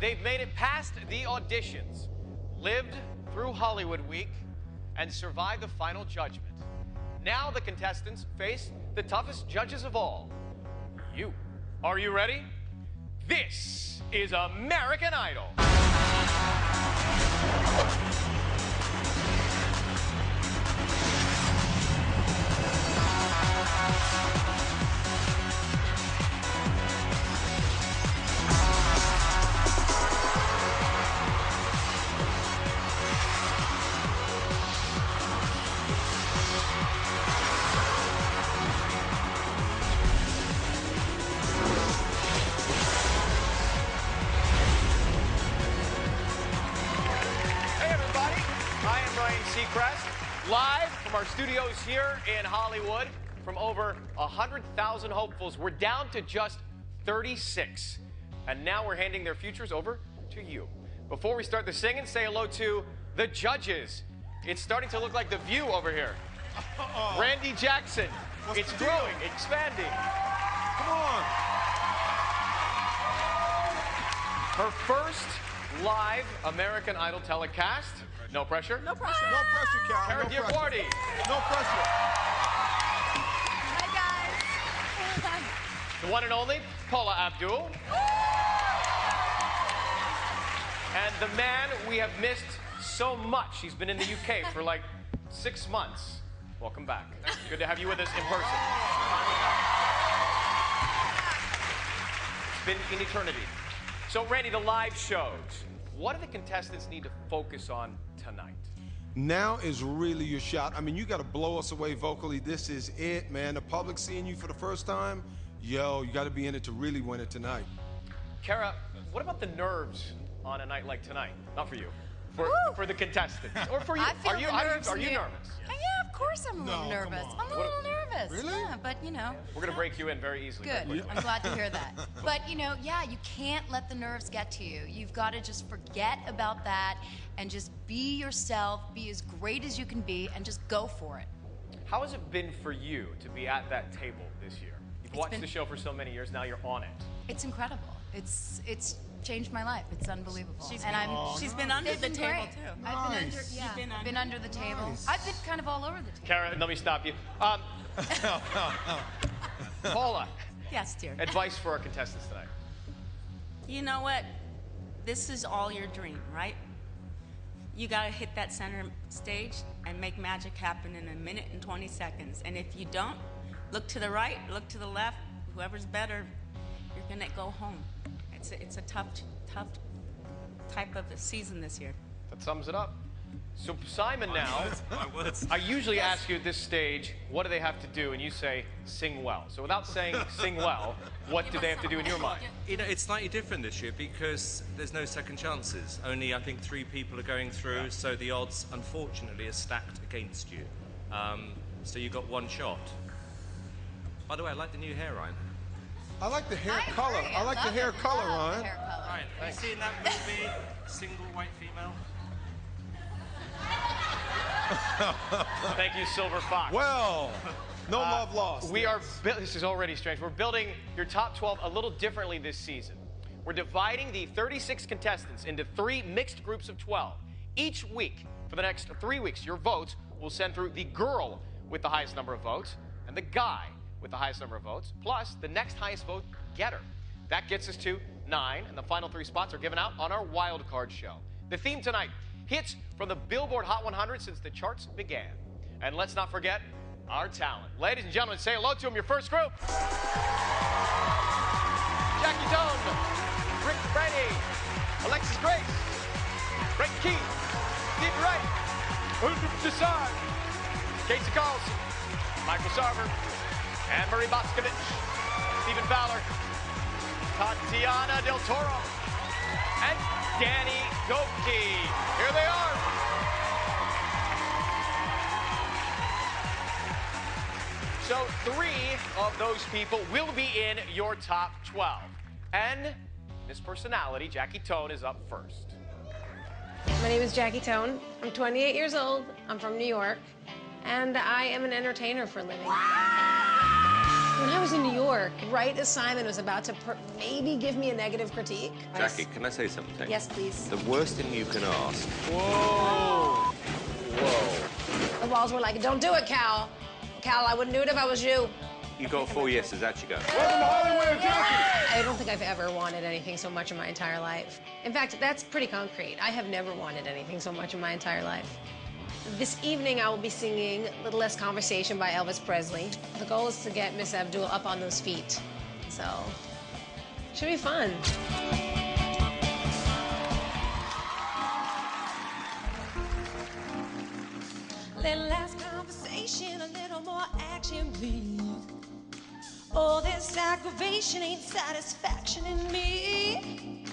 They've made it past the auditions, lived through Hollywood Week, and survived the final judgment. Now the contestants face the toughest judges of all, you. Are you ready? This is American Idol. Seacrest, live from our studios here in Hollywood. From over 100,000 hopefuls, we're down to just 36. And now we're handing their futures over to you. Before we start the singing, say hello to the judges. It's starting to look like The View over here. Randy Jackson. It's growing, expanding. Come on. Her first live American Idol telecast. No pressure? No pressure. No pressure, Karen. Kara Diaguardi. No pressure. Hi, guys. The one and only Paula Abdul. And the man we have missed so much. He's been in the UK for like 6 months. Welcome back. Good to have you with us in person. It's been an eternity. So, Randy, the live shows. What do the contestants need to focus on tonight? Now is really your shot. I mean, you got to blow us away vocally. This is it, man. The public seeing you for the first time, yo, you got to be in it to really win it tonight. Kara, what about the nerves on a night like tonight? Not for you, for the contestants, or for you. I feel Are you nervous? Yeah, of course I'm a little nervous. I'm a little nervous. Really? Yeah, but you know. We're gonna break you in very easily. Good. I'm glad to hear that. But you know, yeah, you can't let the nerves get to you. You've got to just forget about that and just be yourself, be as great as you can be, and just go for it. How has it been for you to be at that table this year? You've watched the show for so many years. Now you're on it. It's incredible. It's changed my life. It's unbelievable. She's been under the table too. I've been under the table. Nice. I've been kind of all over the table. Kara, let me stop you. Paula. Yes, dear. Advice for our contestants tonight. You know what? This is all your dream, right? You got to hit that center stage and make magic happen in 1 minute and 20 seconds. And if you don't, look to the right, look to the left. Whoever's better, you're going to go home. It's a tough type of a season this year. That sums it up. So Simon, now, I usually ask you at this stage, what do they have to do? And you say, sing well. So without saying sing well, what do they have to do in your mind? You know, it's slightly different this year because there's no second chances. Only, I think, 3 people are going through, so the odds, unfortunately, are stacked against you. So you've got 1 shot. By the way, I like the new hair, Ryan. I like the hair color. I like the hair color, Ryan. Ryan, have you seen that movie, Single White Female? Thank you, Silver Fox. Well, no love lost. This is already strange. We're building your top 12 a little differently this season. We're dividing the 36 contestants into 3 mixed groups of 12. Each week, for the next 3 weeks, your votes will send through the girl with the highest number of votes and the guy with the highest number of votes, plus the next highest vote getter. That gets us to 9, and the final 3 spots are given out on our wild card show. The theme tonight, hits from the Billboard Hot 100 since the charts began. And let's not forget our talent. Ladies and gentlemen, say hello to them, your first group. Jackie Tone, Rick Brady, Alexis Grace, Frank Keith, Steve Wright, Ulrich Desard, Casey Carlson, Michael Sarver, Anne-Marie Boscovich, Stephen Fowler, Tatiana Del Toro, and Danny Gokey. Here they are. So 3 of those people will be in your top 12. And Miss Personality, Jackie Tone, is up first. My name is Jackie Tone. I'm 28 years old. I'm from New York. And I am an entertainer for a living. When I was in New York, right as Simon was about to maybe give me a negative critique. Jackie, can I say something? Yes, please. The worst thing you can ask. Whoa. Whoa. The walls were like, don't do it, Cal. Cal, I wouldn't do it if I was you. You got 4 yeses, out you go. I don't think I've ever wanted anything so much in my entire life. In fact, that's pretty concrete. I have never wanted anything so much in my entire life. This evening, I will be singing Little Less Conversation by Elvis Presley. The goal is to get Miss Abdul up on those feet. So, should be fun. Little less conversation, a little more action, please. All this aggravation ain't satisfaction in me.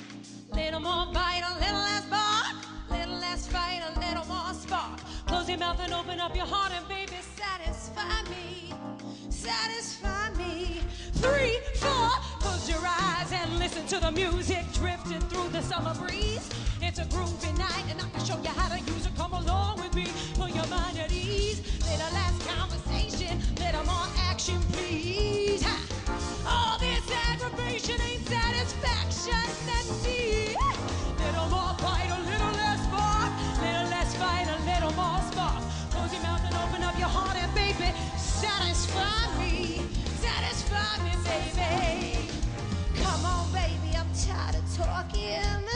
Little more bite, a little less bark. Little less fight, a little more spark. Close your mouth and open up your heart and baby, satisfy me. Satisfy me. 3, 4, close your eyes and listen to the music drifting through the summer breeze. It's a groovy night and I can show you how to use it. Come along with me, put your mind at ease. Little less conversation, little more action, please. Ha. All this aggravation ain't satisfaction in me. Little more fight, a little less spark. Little less fight, a little more spark. Close your mouth and open up your heart and baby, satisfy me. Satisfy me, baby. Come on, baby, I'm tired of talking.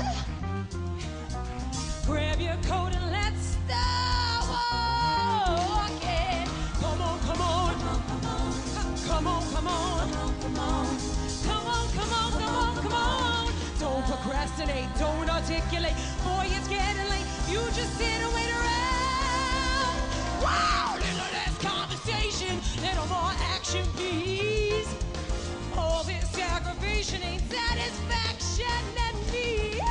Grab your coat and let's start walking. Come on, come on. Come on, come on. Come on, come on, come on, come on. Don't procrastinate, don't articulate. Boy, it's getting late. You just sit and wait around. Wow, little less conversation, little more action, please. All this aggravation ain't satisfaction in me.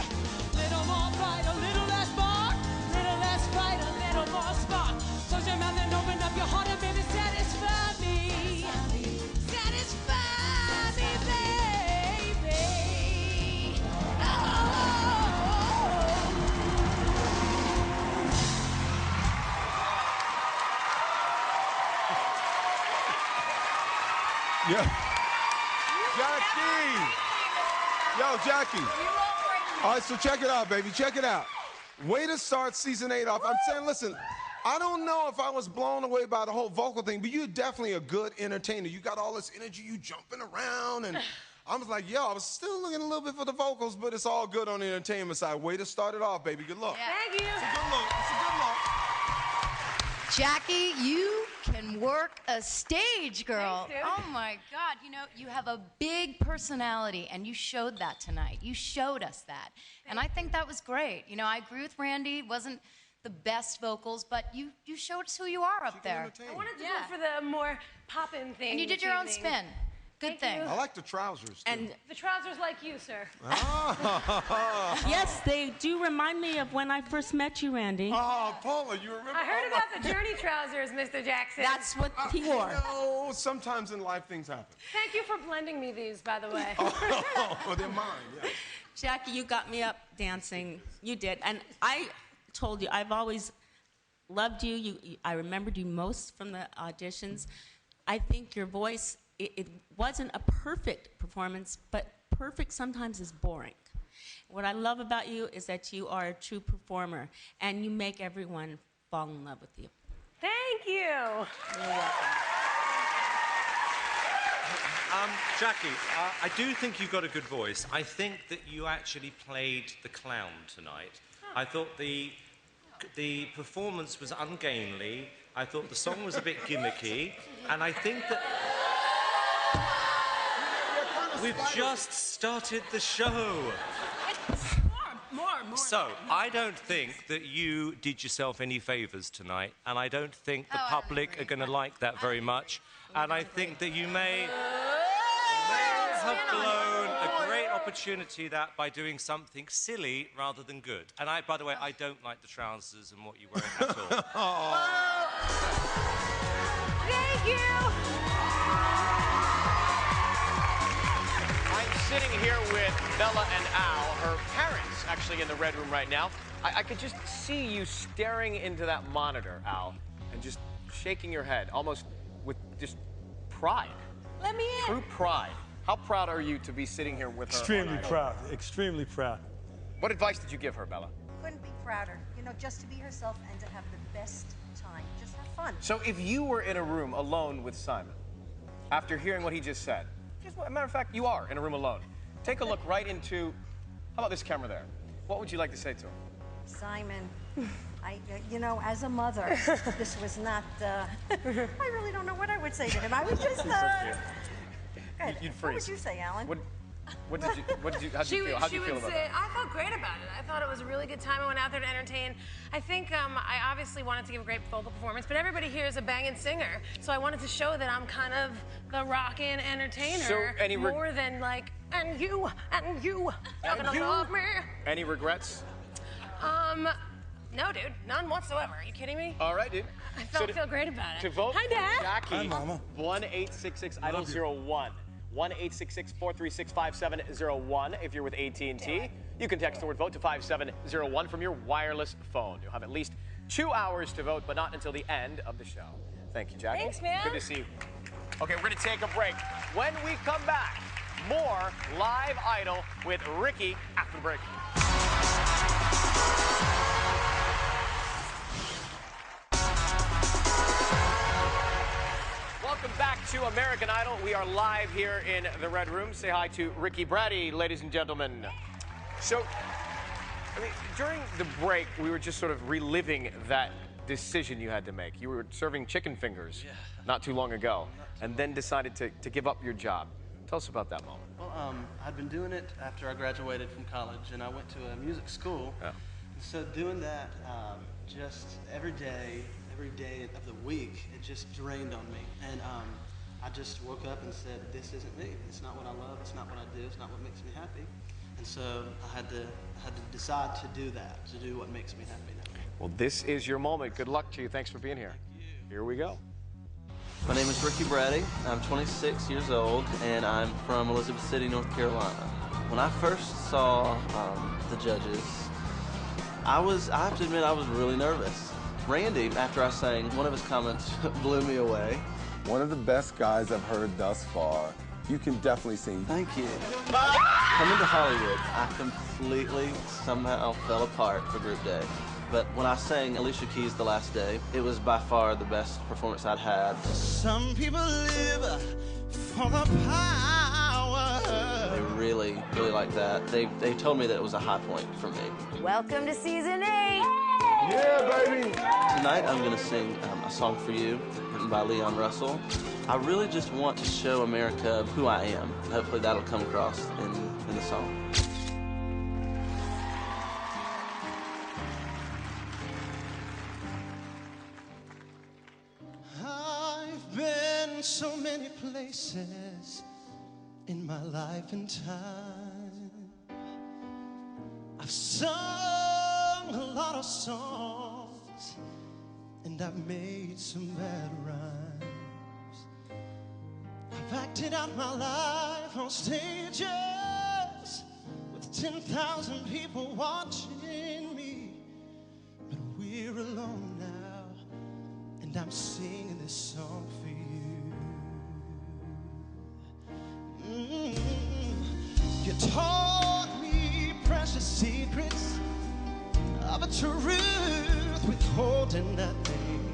Little more fight, a little less bark. Little less fight, a little more spark. Close your mouth and open up your heart and baby, satisfy me. Satisfy me, baby. Oh. Yeah. Jackie! Yo, Jackie. All right, so check it out, baby. Check it out. Way to start season 8 off. I'm saying, listen, I don't know if I was blown away by the whole vocal thing, but you're definitely a good entertainer. You got all this energy, you jumping around, and I was like, yo, I was still looking a little bit for the vocals, but it's all good on the entertainment side. Way to start it off, baby. Good luck. Yeah. Thank you. It's a good look. It's a good look. Jackie, you can work a stage, girl. Thanks, dude. Oh my God, you know, you have a big personality and you showed that tonight. You showed us that. And I think that was great. You know, I agree with Randy, it wasn't the best vocals, but you showed us who you are up there. I wanted to go for the more poppin' thing. And you did this your own evening. spin. Good Thank thing. you. I like the trousers, too. And The trousers like you, sir. yes, they do remind me of when I first met you, Randy. Oh, Paula, you remember? I heard Oh, about the journey trousers, Mr. Jackson. That's what he wore. No, sometimes in life things happen. Thank you for blending me these, by the way. Oh, they're mine, yeah. Jackie, you got me up dancing. You did. And I told you, I've always loved you. I remembered you most from the auditions. I think your voice, it wasn't a perfect performance, but perfect sometimes is boring. What I love about you is that you are a true performer, and you make everyone fall in love with you. Thank you. You're welcome. Jackie, I do think you've got a good voice. I think that you actually played the clown tonight. I thought the performance was ungainly. I thought the song was a bit gimmicky. And I think that we've just started the show. More. So, I don't think that you did yourself any favors tonight, and I don't think the public are going to like that very much. And I think that you may have blown a great opportunity that by doing something silly rather than good. And by the way, I don't like the trousers and what you're wearing at all. Thank you. I'm sitting here with Bella and Al, her parents, actually in the red room right now. I could just see you staring into that monitor, Al, and just shaking your head, almost with just pride. Let me in. True pride. How proud are you to be sitting here with her? Extremely on Idol? proud. Extremely proud. What advice did you give her, Bella? Couldn't be prouder. You know, just to be herself and to have the best time. Just have fun. So if you were in a room alone with Simon, after hearing what he just said, as a matter of fact, you are in a room alone. Take a look right into, how about this camera there? What would you like to say to him? Simon, you know, as a mother, this was not, I really don't know what I would say to him. I would just, go ahead. You'd freeze. What would you say, Alan? How'd you feel about that? I felt great about it. I thought it was a really good time. I went out there to entertain. I think I obviously wanted to give a great vocal performance, but everybody here is a banging singer. So I wanted to show that I'm kind of the rockin' entertainer more than like, and you, you're gonna love me. Any regrets? No, dude, none whatsoever. Are you kidding me? All right, dude. I feel great about it. To vote Hi, Dad. for Jackie, Hi, Mama. 1-866-IDOL-01. 1-866-436-5701 if you're with AT&T. You can text the word vote to 5701 from your wireless phone. You'll have at least 2 hours to vote, but not until the end of the show. Thank you, Jackie. Thanks, man. Good to see you. Okay, we're going to take a break. When we come back, more Live Idol with Ricky after the break. Welcome back to American Idol. We are live here in the Red Room. Say hi to Ricky Brady, ladies and gentlemen. So, I mean, during the break, we were just sort of reliving that decision you had to make. You were serving chicken fingers not too long ago, and then decided to give up your job. Tell us about that moment. Well, I'd been doing it after I graduated from college, and I went to a music school. Yeah. And so doing that just every day of the week, it just drained on me. And I just woke up and said, this isn't me. It's not what I love. It's not what I do. It's not what makes me happy. And so I had to decide to do that, to do what makes me happy now. Well, this is your moment. Good luck to you. Thanks for being here. Here we go. My name is Ricky Brady. I'm 26 years old, and I'm from Elizabeth City, North Carolina. When I first saw the judges, I have to admit I was really nervous. Randy, after I sang, one of his comments blew me away. One of the best guys I've heard thus far. You can definitely sing. Thank you. Coming to Hollywood, I completely somehow fell apart for Group Day. But when I sang Alicia Keys' The Last Day, it was by far the best performance I'd had. Some people live for the power. They really liked that. They told me that it was a high point for me. Welcome to season 8. Yeah, baby. Tonight I'm going to sing a song for you, written by Leon Russell. I really just want to show America who I am. Hopefully that'll come across in the song. I've been so many places in my life and time. I've sung a lot of songs, and I've made some bad rhymes. I've acted out my life on stages with 10,000 people watching me. But we're alone now, and I'm singing this song for you. You taught me precious secrets of a truth withholding nothing.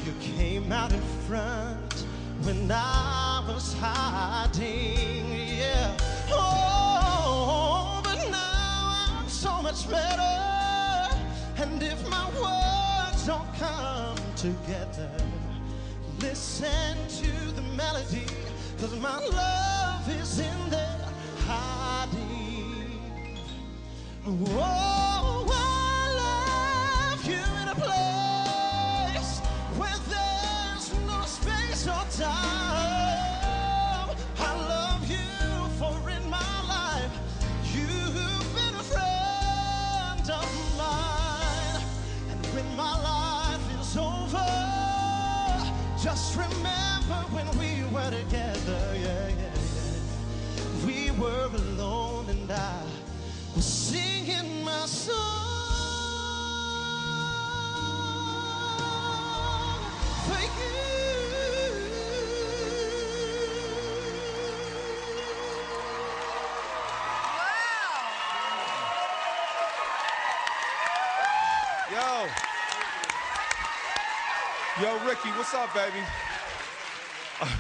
You came out in front when I was hiding, yeah. Oh, but now I'm so much better. And if my words don't come together, listen to the melody, 'cause my love is in there hiding. Oh, I love you in a place where there's no space or time. I love you for in my life you've been a friend of mine. And when my life is over, just remember when we were together, yeah, yeah, yeah. We were alone and I was singing my song for you. Yo, Ricky, what's up, baby?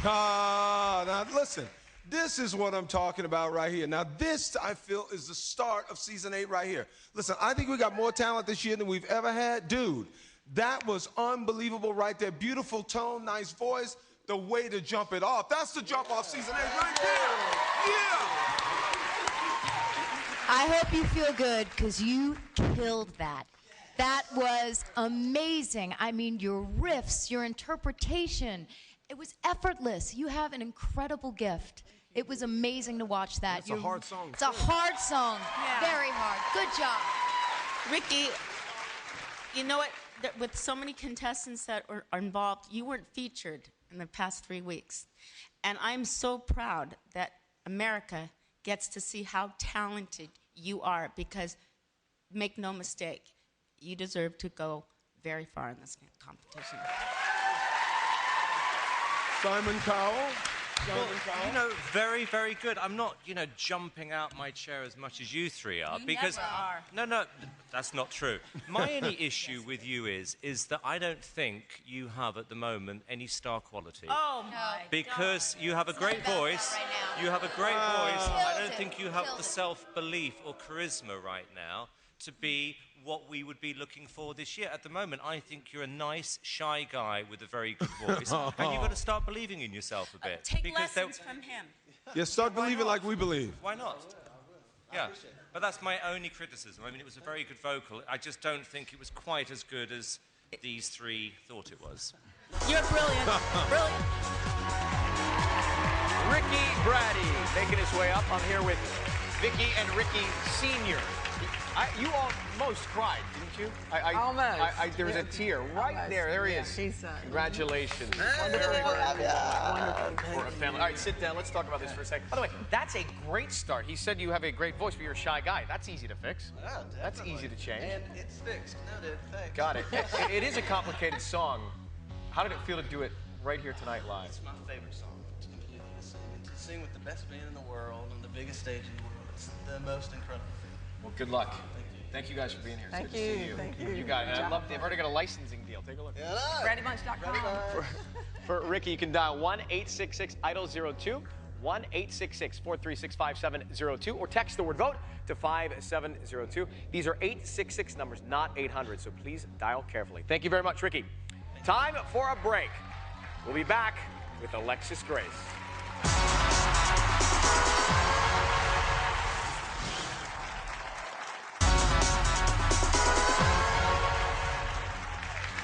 Now, listen, this is what I'm talking about right here. Now, this, I feel, is the start of season 8 right here. Listen, I think we got more talent this year than we've ever had. Dude, that was unbelievable right there. Beautiful tone, nice voice. The way to jump it off. That's the jump off season 8 right there. Yeah! I hope you feel good, because you killed that. That was amazing. I mean, your riffs, your interpretation, it was effortless. You have an incredible gift. It was amazing to watch that. It's a hard song. It's a hard song. Yeah. Very hard. Good job. Ricky, you know what? With so many contestants that are involved, you weren't featured in the past 3 weeks. And I'm so proud that America gets to see how talented you are, because make no mistake, you deserve to go very far in this competition. Simon Cowell. Well, you know, very, very good. I'm not, you know, jumping out my chair as much as you three are. You because never are. No, that's not true. My only issue with you is that I don't think you have at the moment any star quality. Oh my Because you have a great voice. You have a great voice. I don't think you have the self-belief or charisma right now to be what we would be looking for this year. At the moment, I think you're a nice, shy guy with a very good voice. And you've got to start believing in yourself a bit. Take lessons from him. Yeah, start believing like we believe. Why not? Yeah, but that's my only criticism. I mean, it was a very good vocal. I just don't think it was quite as good as these three thought it was. You're brilliant. Brilliant. Ricky Brady making his way up. I'm here with Vicky and Ricky Sr. You almost cried, didn't you? Almost. There was a tear right there. There he is. Congratulations. Wonderful For Wonderful. a family. All right, sit down. Let's talk about this for a second. By the way, that's a great start. He said you have a great voice, but you're a shy guy. That's easy to fix. Yeah, That's easy to change. And it's fixed. Noted. Thanks. Got it. It is a complicated song. How did it feel to do it right here tonight live? It's my favorite song. To completely sing. And to sing with the best band in the world on the biggest stage in the world. It's the most incredible feeling. Well, good luck. Thank you guys for being here. It's Thank good to see you. you. Thank you. You got it. I've already got a licensing deal. Take a look. BradyBunch.com. For Ricky, you can dial 1-866-IDOL-02, 1-866-436-5702, or text the word VOTE to 5702. These are 866 numbers, not 800, so please dial carefully. Thank you very much, Ricky. Time for a break. We'll be back with Alexis Grace.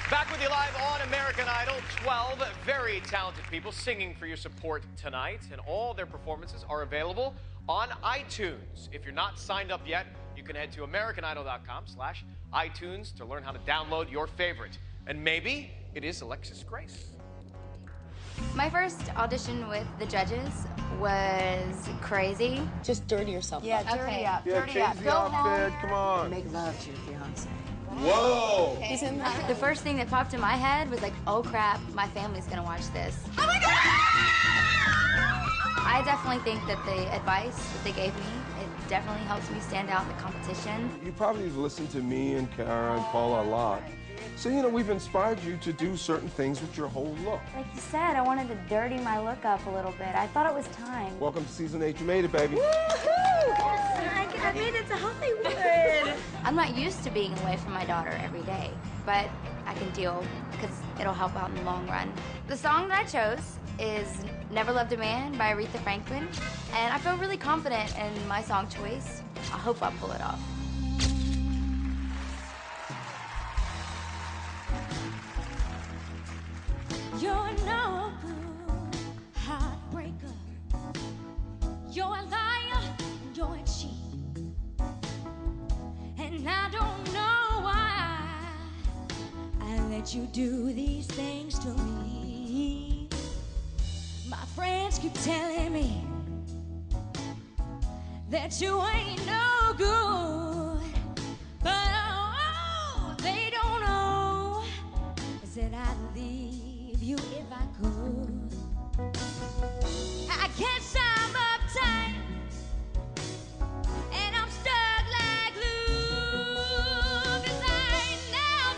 Back with you live on American Idol. 12 very talented people singing for your support tonight, and all their performances are available on iTunes. If you're not signed up yet, you can head to americanidol.com/iTunes to learn how to download your favorite. And maybe it is Alexis Grace. My first audition with the judges was crazy. Just dirty yourself Yeah, up. dirty Okay. up. Yeah, Dirty change up. the Go outfit. home. Come on. Make love to your fiance. Whoa. The first thing that popped in my head was like, oh crap, my family's gonna watch this. Oh my God! I definitely think that the advice that they gave me, it definitely helps me stand out in the competition. You probably have listened to me and Kara and Paula a lot. So, you know, we've inspired you to do certain things with your whole look. Like you said, I wanted to dirty my look up a little bit. I thought it was time. Welcome to season 8. You made it, baby. I made it to Hollywood. I'm not used to being away from my daughter every day, but I can deal because it'll help out in the long run. The song that I chose is Never Loved a Man by Aretha Franklin, and I feel really confident in my song choice. I hope I pull it off. You're no good heartbreaker. You're a liar, you're a cheat. And I don't know why I let you do these things to me. My friends keep telling me that you ain't no good. But oh, they don't know is that I'd leave you if I could. I guess I'm uptight and I'm stuck like glue, 'cause I ain't never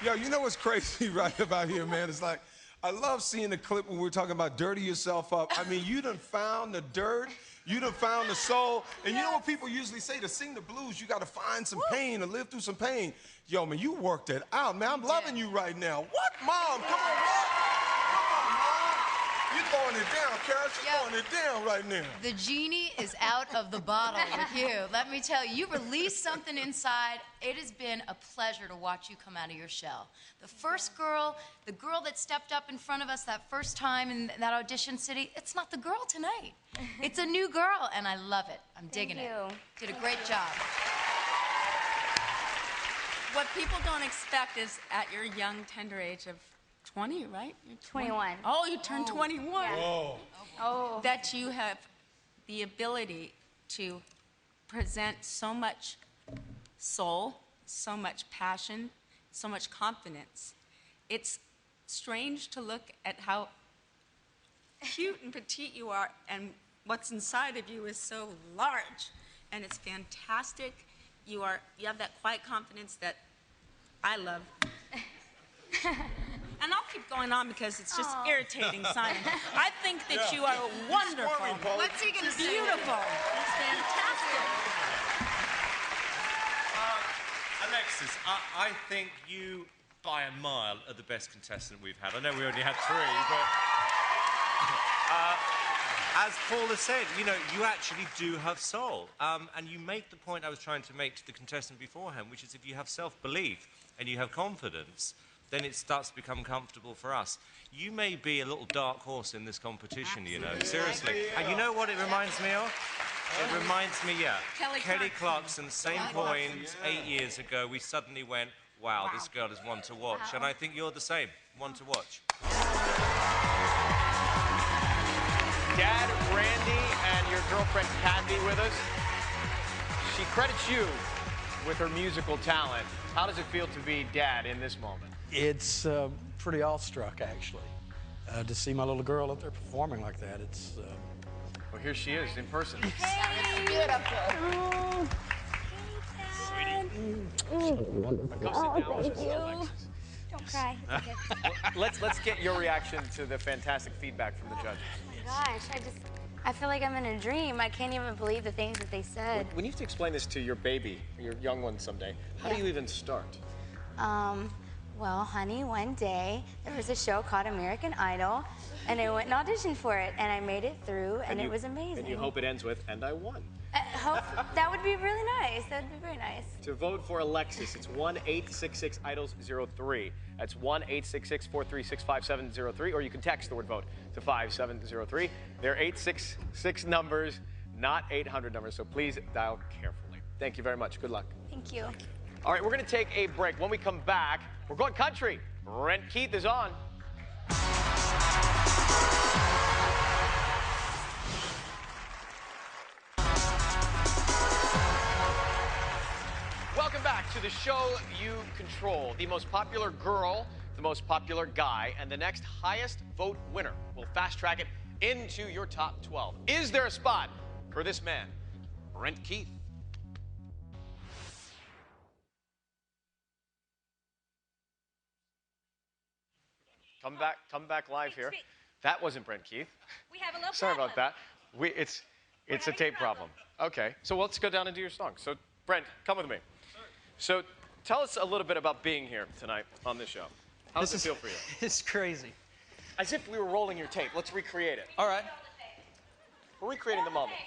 Yo, you know what's crazy right about here, man? It's like, I love seeing the clip when we're talking about dirty yourself up. I mean, you done found the dirt, you done found the soul, and you know what people usually say, to sing the blues, you gotta find some pain, to live through some pain. Yo, man, you worked it out, man. I'm loving you right now. What, Mom? Come on, what? Come on, Mom. You're throwing it down, Kara. You're throwing it down right now. The genie is out of the bottle with you. Let me tell you, you released something inside. It has been a pleasure to watch you come out of your shell. The first girl, the girl that stepped up in front of us that first time in that audition city, it's not the girl tonight. It's a new girl, and I love it. I'm digging it. Did a great job. What people don't expect is at your young, tender age of 20, right? You're 21. Oh, you turned 21. Whoa. Oh. That you have the ability to present so much soul, so much passion, so much confidence. It's strange to look at how cute and petite you are, and what's inside of you is so large, and it's fantastic. You have that quiet confidence that I love. And I'll keep going on because it's just irritating, Simon. I think that you are wonderful. What's he gonna say? Beautiful. It's fantastic. Alexis, I think you, by a mile, are the best contestant we've had. I know we only had 3, but... as Paul has said, you know, you actually do have soul. And you make the point I was trying to make to the contestant beforehand, which is if you have self-belief and you have confidence, then it starts to become comfortable for us. You may be a little dark horse in this competition, you know, seriously. And you know what it reminds me of? It reminds me, Kelly Clarkson, same point, 8 years ago, we suddenly went, wow, this girl is one to watch. And I think you're the same, one to watch. Dad, Randy, and your girlfriend Kathy with us. She credits you with her musical talent. How does it feel to be Dad in this moment? It's pretty awestruck, actually, to see my little girl up there performing like that. It's. Well, here she is in person. Hey, beautiful. Go sit down. Alexis. Don't cry. It's okay. Let's get your reaction to the fantastic feedback from the judges. Oh my gosh, I feel like I'm in a dream. I can't even believe the things that they said. When you have to explain this to your baby, your young one someday, how do you even start? Well, honey, one day there was a show called American Idol, and I went and auditioned for it, and I made it through, and it was amazing. And you hope it ends with, and I won. That would be really nice. That would be very nice. To vote for Alexis, it's 1-866-IDOLS-03. That's 1-866-436-5703, or you can text the word vote to 5703. They're 866 numbers, not 800 numbers, so please dial carefully. Thank you very much. Good luck. Thank you. All right, we're going to take a break. When we come back, we're going country. Brent Keith is on. Welcome back to the show you control. The most popular girl, the most popular guy, and the next highest vote winner will fast track it into your top 12. Is there a spot for this man, Brent Keith? Come back live here. That wasn't Brent Keith. We have a little Sorry problem. about that. It's a tape problem. Okay, so let's go down and do your song. So, Brent, come with me. So, tell us a little bit about being here tonight on this show. How does it feel for you? It's crazy. As if we were rolling your tape. Let's recreate it. All right. We're recreating the moment.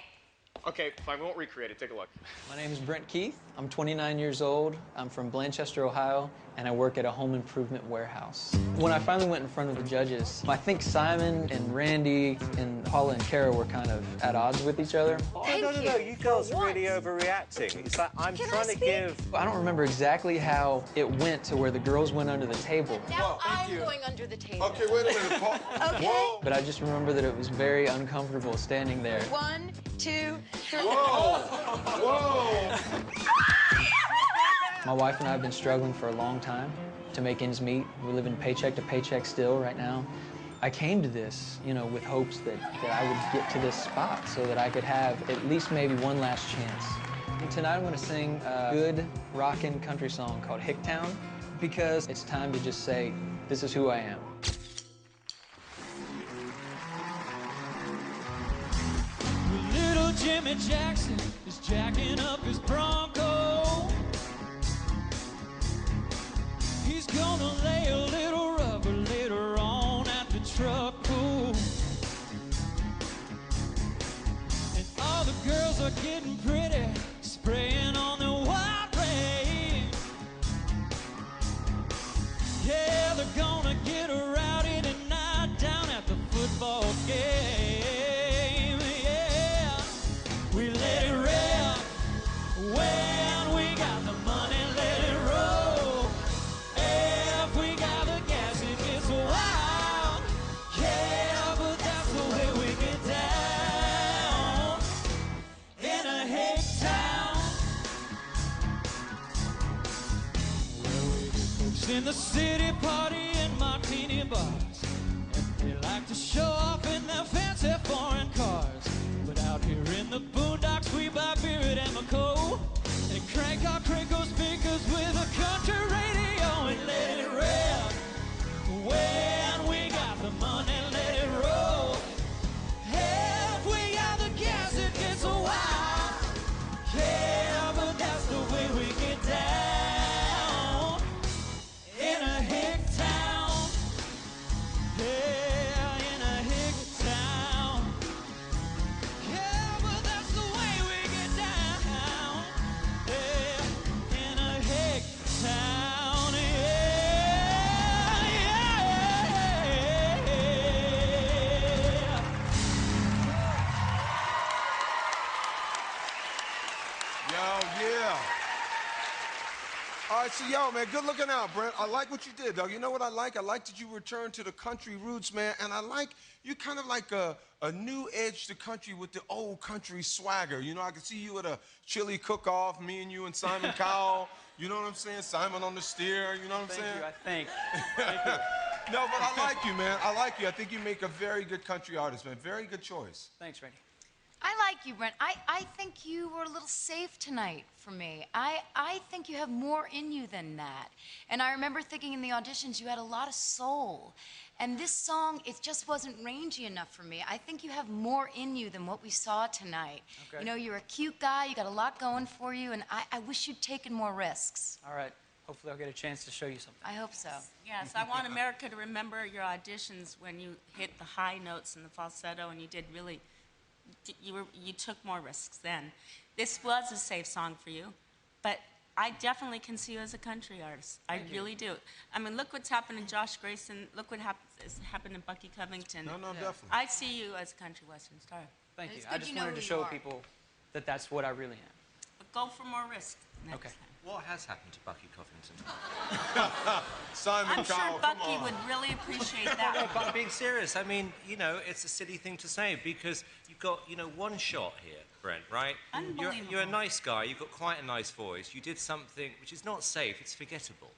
Okay, fine. We won't recreate it. Take a look. My name is Brent Keith. I'm 29 years old. I'm from Blanchester, Ohio, and I work at a home improvement warehouse. When I finally went in front of the judges, I think Simon and Randy and Paula and Kara were kind of at odds with each other. Oh, no, you girls are really overreacting. It's like I'm trying to give... I don't remember exactly how it went to where the girls went under the table. Now I'm going under the table. Okay, wait a minute, Paul. Okay. Whoa. But I just remember that it was very uncomfortable standing there. 1, 2, 3. Whoa! Whoa! My wife and I have been struggling for a long time to make ends meet. We're living paycheck to paycheck still right now. I came to this, you know, with hopes that I would get to this spot so that I could have at least maybe one last chance. And tonight I'm going to sing a good rockin' country song called Hicktown. because it's time to just say, this is who I am. Little Jimmy Jackson is jacking up his Bronco. He's gonna lay a little rubber later on at the truck pool. And all the girls are getting pretty, spraying on the wild rain. Yeah, they're gonna get rowdy tonight down at the football game. Yeah, we let it rip when we got the money, let it roll. If we got the gas, it gets wild. Yeah, but that's the way we get down in a hick town. Folks in the city party in martini bars, and they like to show off in their fancy foreign cars. But out here in the boondocks, we buy beer at Emico and crank our Crinkle speakers with a country radio and let it rip. When we got the money, let it roll. If we got the gas, it gets wild. Yeah, but that's the way we get down in a hick town. Yeah, in a hick town. Yeah, but that's the way we get down. Yeah, in a hick town. Yeah, yeah. Yo, yeah. All right, so yo, man, good looking out, Brent. I like what you did, dog. You know what I like? I like that you returned to the country roots, man. And I like you kind of like a new edge to country with the old country swagger. You know, I can see you at a chili cook-off, me and you and Simon Cowell. You know what I'm saying? Simon on the steer, you know what I'm saying? Thank you. No, but I like you, man. I like you. I think you make a very good country artist, man. Very good choice. Thanks, Randy. I like you, Brent. I think you were a little safe tonight for me. I think you have more in you than that. And I remember thinking in the auditions you had a lot of soul. And this song, it just wasn't rangy enough for me. I think you have more in you than what we saw tonight. Okay. You know, you're a cute guy, you got a lot going for you, and I wish you'd taken more risks. All right. Hopefully I'll get a chance to show you something. I hope so. Yes, I want America to remember your auditions when you hit the high notes and the falsetto, and you did really, you took more risks then. This was a safe song for you, but I definitely can see you as a country artist. I really do. I mean, look what's happened in Josh Grayson. Look what happened in Bucky Covington. No, definitely. I see you as a country western star. Thank you. I just wanted to show people that that's what I really am. But go for more risk next time. What has happened to Bucky Covington? Simon I'm Cowell, sure Bucky would really appreciate that. No, but I'm being serious. I mean, you know, it's a silly thing to say because you've got, you know, one shot here, Brent, right? You're a nice guy. You've got quite a nice voice. You did something which is not safe. It's forgettable.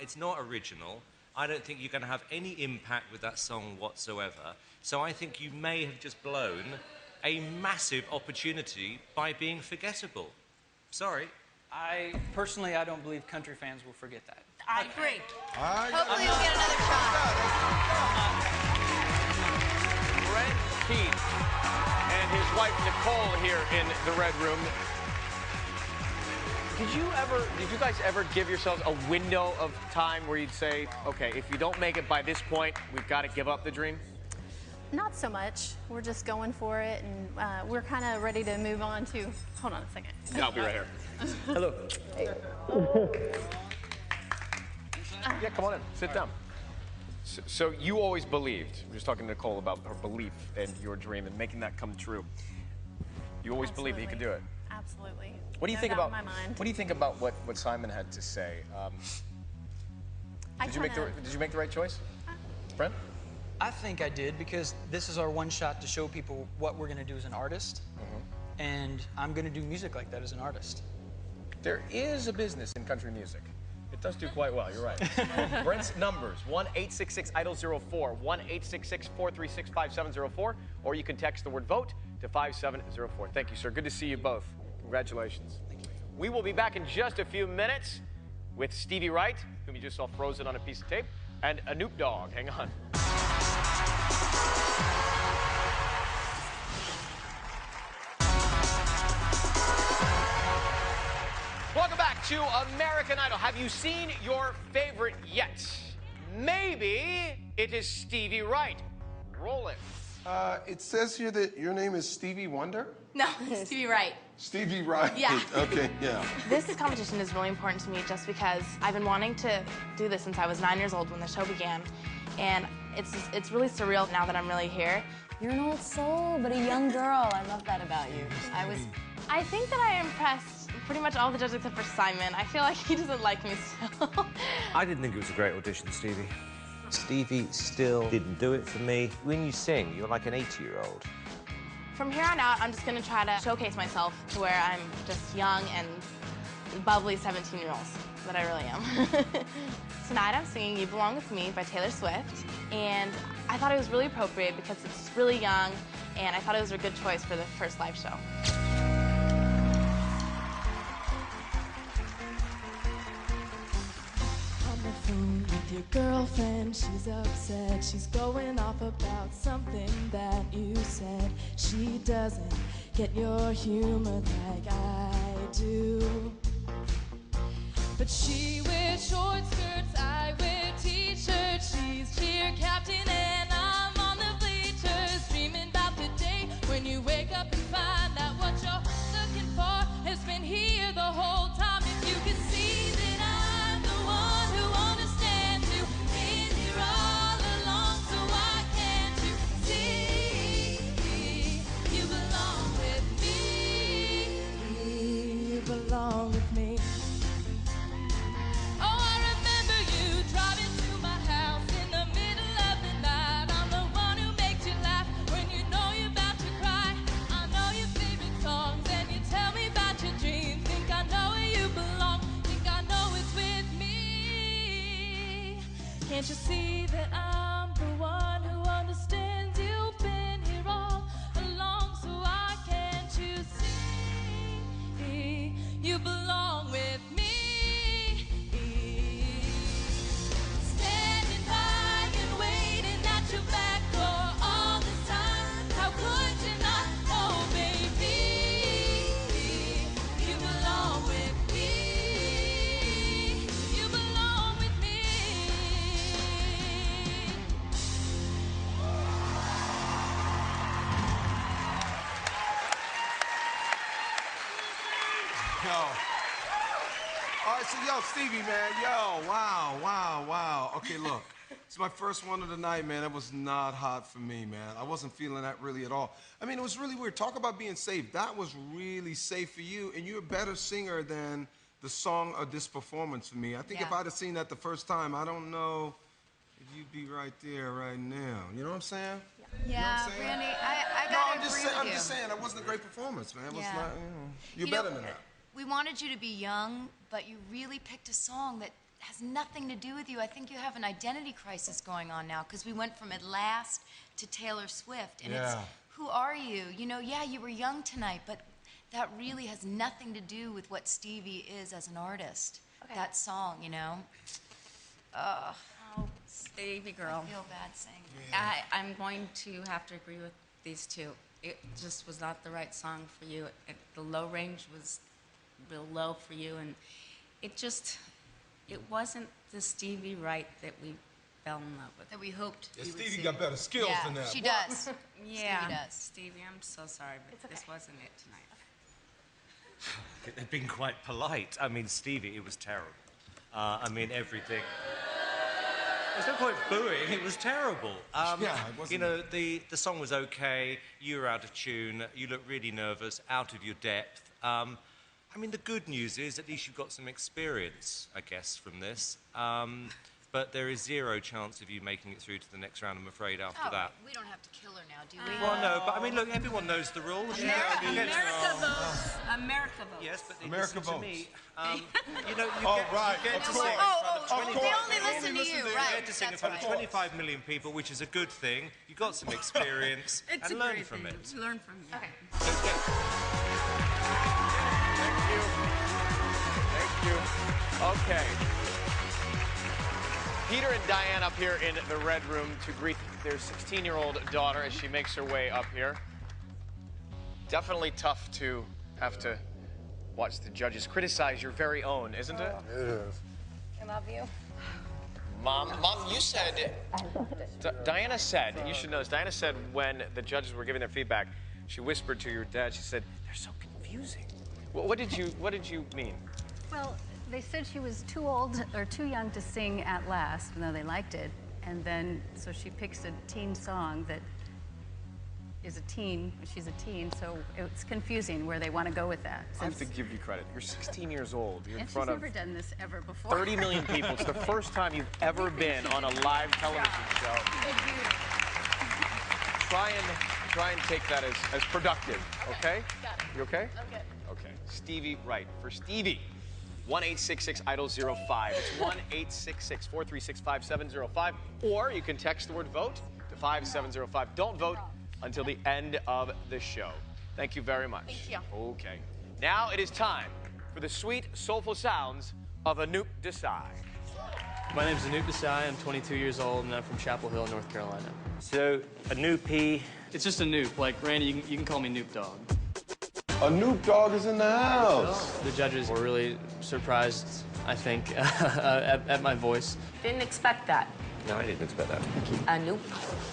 It's not original. I don't think you're going to have any impact with that song whatsoever. So I think you may have just blown a massive opportunity by being forgettable. Sorry. Personally, I don't believe country fans will forget that. I agree. Hopefully you'll get another shot. Brent Keith and his wife Nicole here in the Red Room. Did you guys ever give yourselves a window of time where you'd say, okay, if you don't make it by this point, we've got to give up the dream? Not so much. We're just going for it, and we're kind of ready to move on to. Hold on a second. Yeah, I'll be right here. Hello. Hey. Yeah, come on in. Sit down. So you always believed, we're just talking to Nicole about her belief in your dream and making that come true. You always believed that you could do it. Absolutely. What do you think about what Simon had to say? Did you make the right choice, Brent? I think I did because this is our one shot to show people what we're going to do as an artist, and I'm going to do music like that as an artist. There is a business in country music. It does do quite well, you're right. Brent's numbers, 1-866-IDOL-04, 1-866-436-5704, or you can text the word VOTE to 5704. Thank you, sir. Good to see you both. Congratulations. Thank you. We will be back in just a few minutes. with Stevie Wright, whom you just saw frozen on a piece of tape, and Anoop Dog. Hang on. Welcome back to American Idol. Have you seen your favorite yet? Maybe it is Stevie Wright. Roll it. It says here that your name is Stevie Wonder? No, Stevie Wright. Stevie Wright. Yeah. Okay, yeah. This competition is really important to me just because I've been wanting to do this since I was 9 years old when the show began. And it's really surreal now that I'm really here. You're an old soul, but a young girl. I love that about you. I think that I impressed pretty much all the judges except for Simon. I feel like he doesn't like me still. I didn't think it was a great audition, Stevie. Stevie still didn't do it for me. When you sing, you're like an 80-year-old. From here on out, I'm just gonna try to showcase myself to where I'm just young and bubbly 17-year-olds that I really am. Tonight I'm singing You Belong With Me by Taylor Swift, and I thought it was really appropriate because it's really young, and I thought it was a good choice for the first live show. With your girlfriend, she's upset. She's going off about something that you said. She doesn't get your humor like I do. But she wears short skirts, I wear t-shirts. She's cheer captain and I'm on the bleachers, dreaming about the day when you wake up and find out what you're looking for has been here the whole time. If you could see that I'm the one who understands you, been here all along, so why can't you see you belong with me? You belong with me. Oh, I remember you driving to my house in the middle of the night. I'm the one who makes you laugh when you know you're about to cry. I know your favorite songs and you tell me about your dreams. Think I know where you belong, think I know it's with me. Can't you see that I'm the one who understands? You've been here all along, so why can't you see you belong with me? Standing by and waiting at your back door all this time. How could you not know, baby? You belong with me. You belong with me. Yo. All right, so yo, Stevie, man, yo, wow. Okay, look, it's my first one of the night, man. It was not hot for me, man. I wasn't feeling that really at all. I mean, it was really weird. Talk about being safe. That was really safe for you, and you're a better singer than the song of this performance for me. I think if I'd have seen that the first time, I don't know if you'd be right there right now. You know what I'm saying? Yeah, Randy, I No, gotta I'm just agree saying, with I'm you. just saying, that wasn't a great performance, man. It was Yeah. not, you're You know, better than that. We wanted you to be young, but you really picked a song that has nothing to do with you. I think you have an identity crisis going on now because we went from At Last to Taylor Swift. And it's, Yeah. who are you? You know, yeah, you were young tonight, but that really has nothing to do with what Stevie is as an artist. That song, you know? Oh, Stevie girl. I feel bad saying that. I'm going to have to agree with these two. It just was not the right song for you. The low range was real low for you, and it wasn't the Stevie Wright that we fell in love with. That we hoped Yeah, we would Stevie see. got better skills Yeah, than that. she What? does. Yeah, Stevie does. Stevie, I'm so sorry, but this wasn't it tonight. They've been quite polite. I mean, Stevie, it was terrible. I mean, everything. There's no point booing. It was terrible. Yeah, it wasn't. You know, the song was okay. You were out of tune. You looked really nervous, out of your depth. I mean, the good news is at least you've got some experience, I guess, from this. But there is zero chance of you making it through to the next round, I'm afraid, after that. We don't have to kill her now, do we? Well, no, but I mean, look, everyone knows the rules. America votes. America votes. Yes, but America listen to votes. me. You know, you Oh, get, right, you get of to course. sing in front of Oh, 25 they only listen to you, You right? get to sing in That's front of right. 25 million people, which is a good thing. You got some experience It's and a learn great from thing. it. Learn from you. Okay. Thank you. Okay. Peter and Diane up here in the red room to greet their 16-year-old daughter as she makes her way up here. Definitely tough to have to watch the judges criticize your very own, isn't it? It is. I love you. Mom, you said, Diana said, you should know this, Diana said when the judges were giving their feedback, she whispered to your dad, she said, they're so confusing. What did you mean? Well, they said she was too old or too young to sing At Last, even though they liked it. And then, so she picks a teen song that is a teen, she's a teen, so it's confusing where they want to go with that. I have to give you credit. You're 16 years old. You're in And she's front of never done this ever before. 30 million people. It's the first time you've ever been on a live television show. Try and take that as productive, okay? Got it. You okay? Okay. Okay. Stevie Wright. For Stevie, 1-866-IDOL-05. It's 1-866-436-5705. Or you can text the word VOTE to 5705. Don't vote until the end of the show. Thank you very much. Thank you. Okay. Now it is time for the sweet, soulful sounds of Anoop Desai. My name's Anoop Desai. I'm 22 years old, and I'm from Chapel Hill, North Carolina. So, Anoop, it's just Anoop. Like, Randy, you can call me Noop Dogg. Anoop Dogg is in the house. The judges were really surprised, I think, at my voice. Didn't expect that. No, I didn't expect that. Anoop.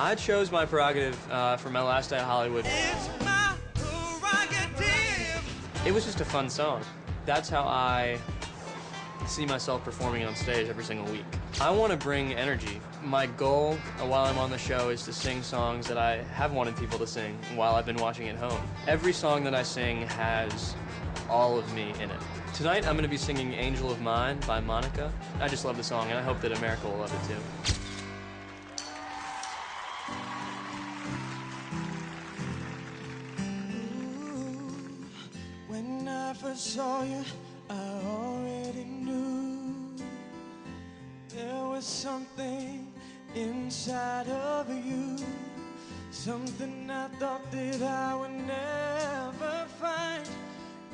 I chose my prerogative for my last day of Hollywood. It's my prerogative. It was just a fun song. That's how I see myself performing on stage every single week. I want to bring energy. My goal while I'm on the show is to sing songs that I have wanted people to sing while I've been watching at home. Every song that I sing has all of me in it. Tonight I'm going to be singing Angel of Mine by Monica. I just love the song, and I hope that America will love it too. When I first saw you, I already knew there was something inside of you, something I thought that I would never find.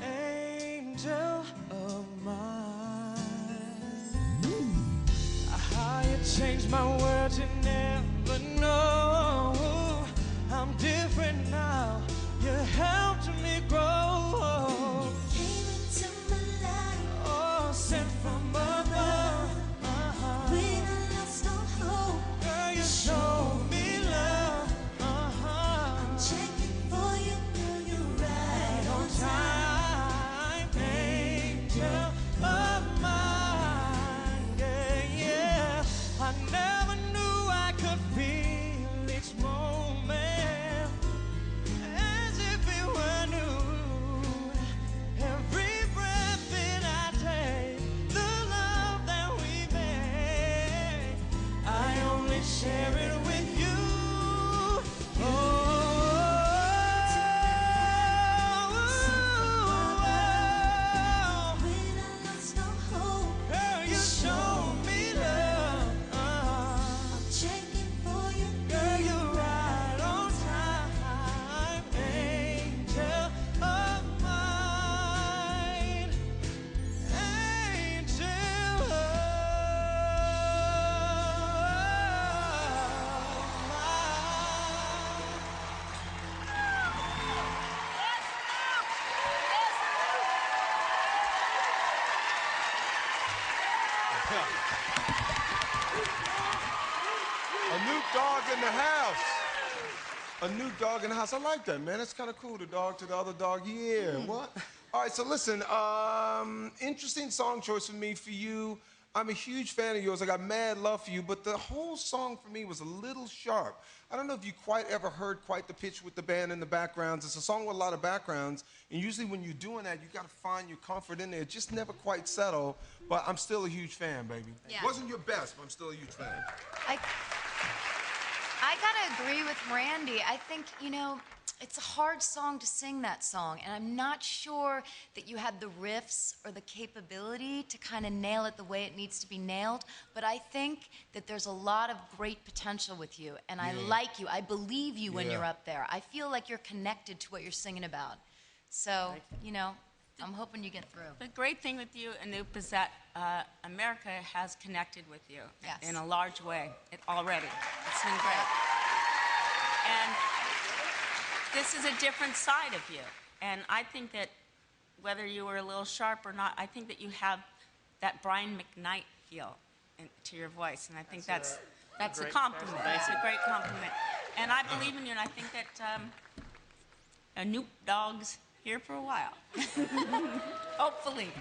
Angel of mine. How you changed my world, you never know. I'm different now, you helped me grow. You came into my life, oh, sent from above. When I lost all hope, girl, you showed me love. I'm checking for you, girl, you're right on time. Angel of mine, yeah, yeah. I never knew I could feel each moment as if it were new. Every breath that I take, the love that we make, I only share it with you. Girl, you showed me love. I'm checking for you. Girl, you're right on time. Angel of mine. Angel of Anoop Dogg in the house. Anoop Dogg in the house. I like that, man. That's kind of cool. The dog to the other dog. Yeah. What? All right. So listen. Interesting song choice for me. For you, I'm a huge fan of yours. I got mad love for you. But the whole song for me was a little sharp. I don't know if you quite ever heard quite the pitch with the band in the backgrounds. It's a song with a lot of backgrounds. And usually when you're doing that, you got to find your comfort in there. It just never quite settled. But I'm still a huge fan, baby. Yeah. Wasn't your best, but I'm still a huge fan. I gotta agree with Randy. I think, you know, it's a hard song to sing, that song, and I'm not sure that you had the riffs or the capability to kind of nail it the way it needs to be nailed, but I think that there's a lot of great potential with you, and I like you. I believe you when you're up there. I feel like you're connected to what you're singing about. So, you know, I'm hoping you get through. The great thing with you, Anoop, is that America has connected with you in a large way already. It's been great. And this is a different side of you. And I think that whether you were a little sharp or not, I think that you have that Brian McKnight feel to your voice. And I think that's a compliment. It's a great compliment. And I believe in you, and I think that Anoop Dog's here for a while. Hopefully.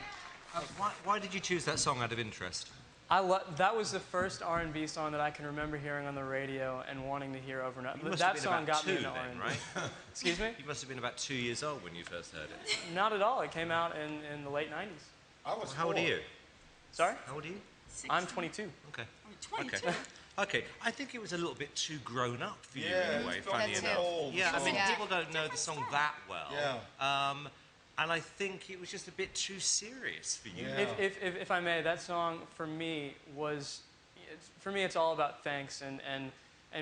Why did you choose that song out of interest? That was the first R&B song that I can remember hearing on the radio and wanting to hear over and over. You must That have been song about got me 2 into then, R&B. right? Excuse me? You must have been about 2 years old when you first heard it. Not at all. It came out in the late 90s. How old are you? Sorry? How old are you? I'm 22. Okay. 22. Okay. Okay, I think it was a little bit too grown up for you Yeah, in a way, it's got funny too enough. old. Yeah, I mean, Yeah. people don't know the song that well. Yeah. And I think it was just a bit too serious for you. Yeah. If I may, that song for me was, it's all about thanks and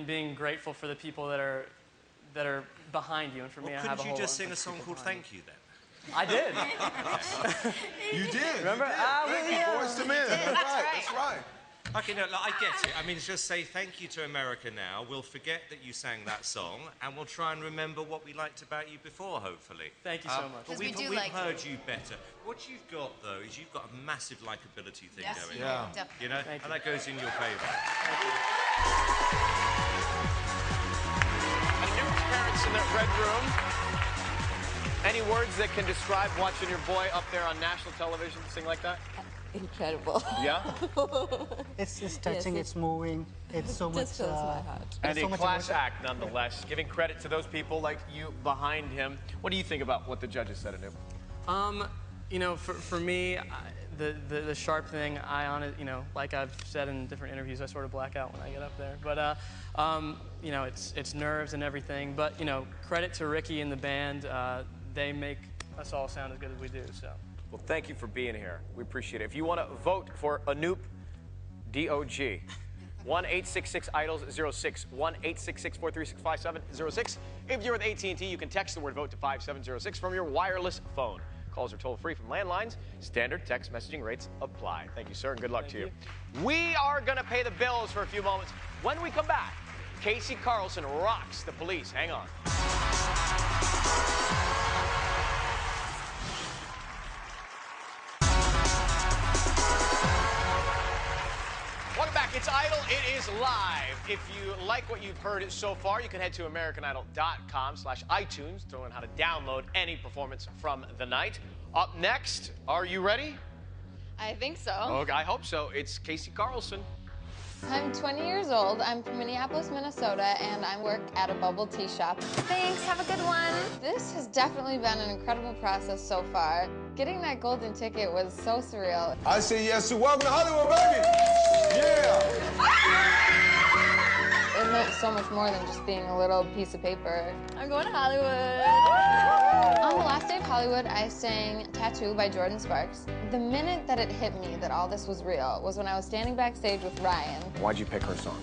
being grateful for the people that are behind you. And for me, I have a Couldn't whole you just bunch sing a of song people called behind Thank You then? I did. You did. Remember? Boys to Men. That's right. That's right. Okay, no, I get it. I mean, just say thank you to America now. We'll forget that you sang that song, and we'll try and remember what we liked about you before, hopefully. Thank you so much. But we've heard you better. What you've got, though, is you've got a massive likability thing going on. Definitely. You know, and that goes in your favour. Anoop's parents in that red room. Any words that can describe watching your boy up there on national television sing like that? Incredible. Yeah? It's touching, Yes, it's moving, it's so much. Just fills my heart. And so a much class emotion. act, nonetheless. Giving credit to those people like you behind him. What do you think about what the judges said, Anoop? You know, for me, the sharp thing, like I've said in different interviews, I sort of black out when I get up there. But, you know, it's nerves and everything. But, you know, credit to Ricky and the band. They make us all sound as good as we do, so. Well, thank you for being here. We appreciate it. If you want to vote for Anoop, D-O-G, 1-866-IDOLS-06, 1-866-436-5706. If you're with AT&T, you can text the word VOTE to 5706 from your wireless phone. Calls are toll-free from landlines. Standard text messaging rates apply. Thank you, sir, and good luck to you. We are going to pay the bills for a few moments. When we come back, Casey Carlson rocks the police. Hang on. Welcome back. It's Idol. It is live. If you like what you've heard so far, you can head to AmericanIdol.com/iTunes to learn how to download any performance from the night. Up next, are you ready? I think so. Okay, I hope so. It's Casey Carlson. I'm 20 years old. I'm from Minneapolis, Minnesota, and I work at a bubble tea shop. Thanks. Have a good one. This has definitely been an incredible process so far. Getting that golden ticket was so surreal. I say yes to Welcome to Hollywood, baby. Yeah. It meant so much more than just being a little piece of paper. I'm going to Hollywood. On the last day of Hollywood, I sang Tattoo by Jordan Sparks. The minute that it hit me that all this was real was when I was standing backstage with Ryan. Why'd you pick her song?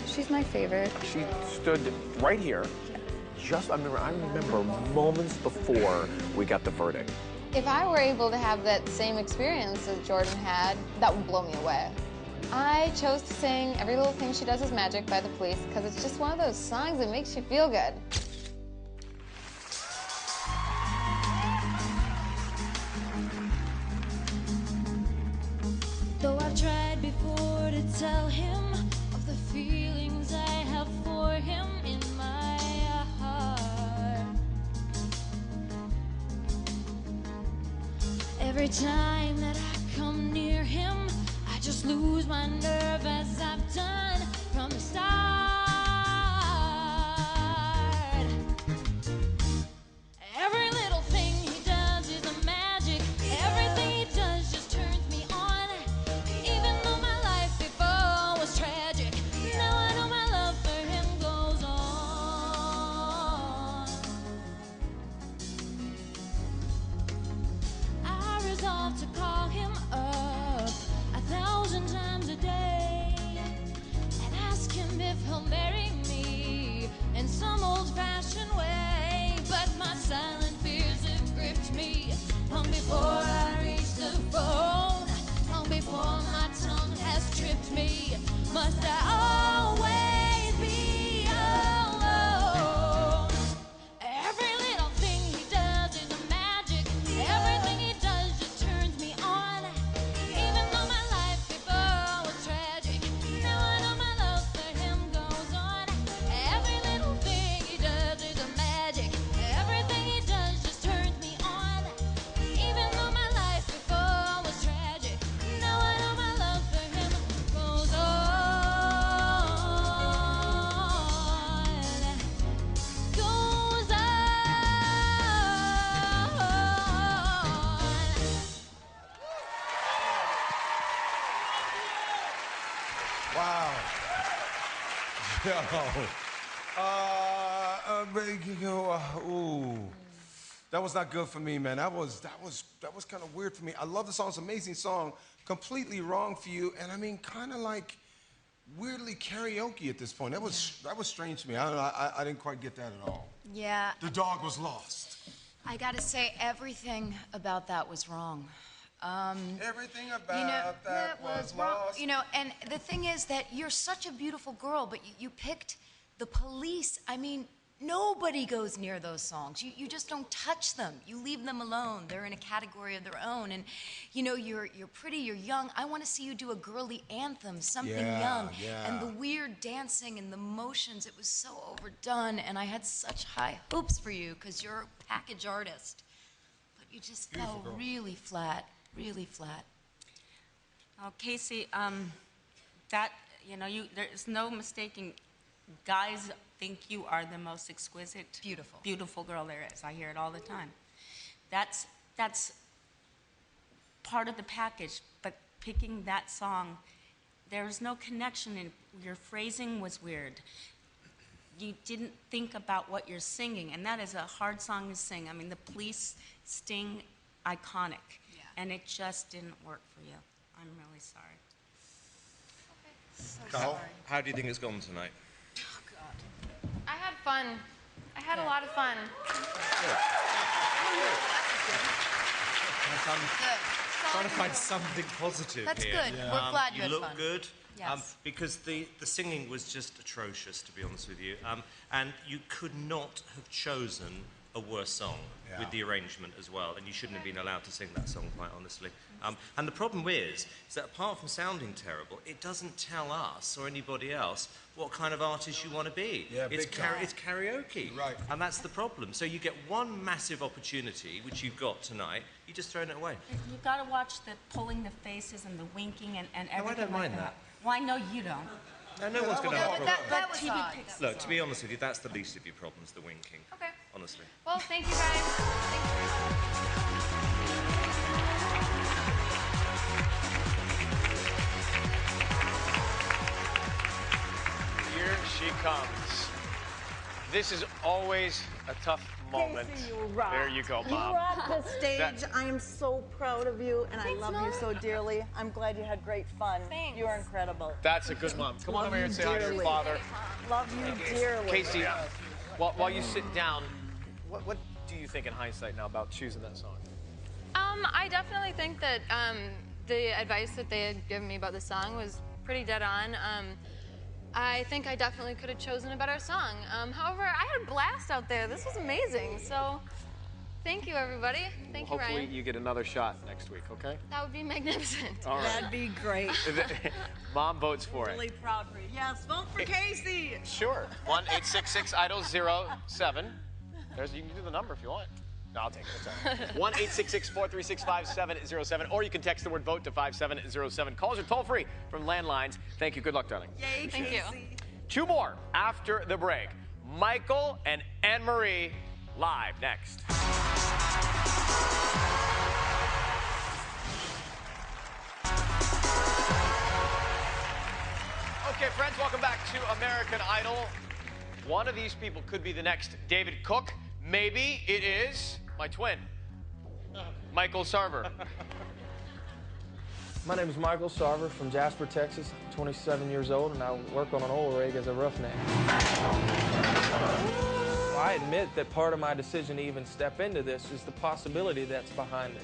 She's my favorite. She stood right here. I remember moments before we got the verdict. If I were able to have that same experience that Jordan had, that would blow me away. I chose to sing Every Little Thing She Does Is Magic by The Police because it's just one of those songs that makes you feel good. Though I've tried before to tell him of the feelings I have for him in my heart. Every time that I come near him, I just lose my nerve as I've done from the start. Every little thing he does is a magic. Everything he does just turns me on. Even though my life before was tragic, now I know my love for him goes on. I resolve to call him up 1,000 times a day and ask him if he'll Ooh. That was not good for me, man. That was kind of weird for me. I love the song. It's an amazing song. Completely wrong for you. And I mean, kind of like weirdly karaoke at this point. That was strange to me. I don't know. I didn't quite get that at all. Yeah. The dog was lost. I gotta say, everything about that was wrong. Everything about that was lost. You know, and the thing is that you're such a beautiful girl, but you picked The Police. I mean, nobody goes near those songs. You just don't touch them. You leave them alone. They're in a category of their own. And, you know, you're pretty, you're young. I want to see you do a girly anthem, something young. Yeah. And the weird dancing and the motions, it was so overdone. And I had such high hopes for you because you're a package artist. But you just fell really flat, really flat. Oh, Casey, that, you know, there's no mistaking. Guys think you are the most exquisite, beautiful girl there is. I hear it all the time. That's part of the package, but picking that song, there was no connection, and your phrasing was weird. You didn't think about what you're singing, and that is a hard song to sing. I mean, The Police, Sting, iconic, and it just didn't work for you. I'm really sorry. So Carl, how do you think it's gone tonight? I had fun. I had a lot of fun. I'm trying to find something positive That's here. good. Yeah. We're glad you had look fun. good. Yes. Because the singing was just atrocious, to be honest with you. And you could not have chosen a worse song with the arrangement as well, and you shouldn't have been allowed to sing that song, quite honestly. And the problem is that apart from sounding terrible, it doesn't tell us or anybody else what kind of artist you want to be. Yeah, it's big time. it's karaoke. Right. And that's the problem. So you get one massive opportunity, which you've got tonight, you just thrown it away. You've got to watch the pulling the faces and the winking and everything. No, I don't mind that. Well, I know you don't. No one's going to have a problem. That was odd. Look, to be honest with you, that's the least of your problems, the winking. Okay. Honestly. Well, thank you guys. Here she comes. This is always a tough moment. Casey, you rock. There you go, You Bob. rock the stage. That- I am so proud of you, and Thanks, I love Mom. you so dearly. I'm glad you had great fun. Thanks. You are incredible. That's a good mom. Come on Love over here and you say hi to your dearly. father. Love you dearly. Casey, while you sit down, what do you think in hindsight now about choosing that song? I definitely think that the advice that they had given me about the song was pretty dead on. I think I definitely could have chosen a better song. However, I had a blast out there. This was amazing. So, thank you, everybody. Thank you, Hopefully Ryan. you get another shot next week, okay? That would be magnificent. All right. That'd be great. Mom votes for it. Really proud for you. Yes, vote for Casey. Sure. 1-866-IDOL-07. You can do the number if you want. No, I'll take it. It's all right. 1-866-436-5707, or you can text the word vote to 5707. Calls are toll free from landlines. Thank you. Good luck, darling. Yay, Thank you. Two more after the break. Michael and Anne-Marie live next. Okay, friends, welcome back to American Idol. One of these people could be the next David Cook. Maybe it is my twin, Michael Sarver. My name is Michael Sarver from Jasper, Texas. I'm 27 years old, and I work on an oil rig as a roughneck. I admit that part of my decision to even step into this is the possibility that's behind it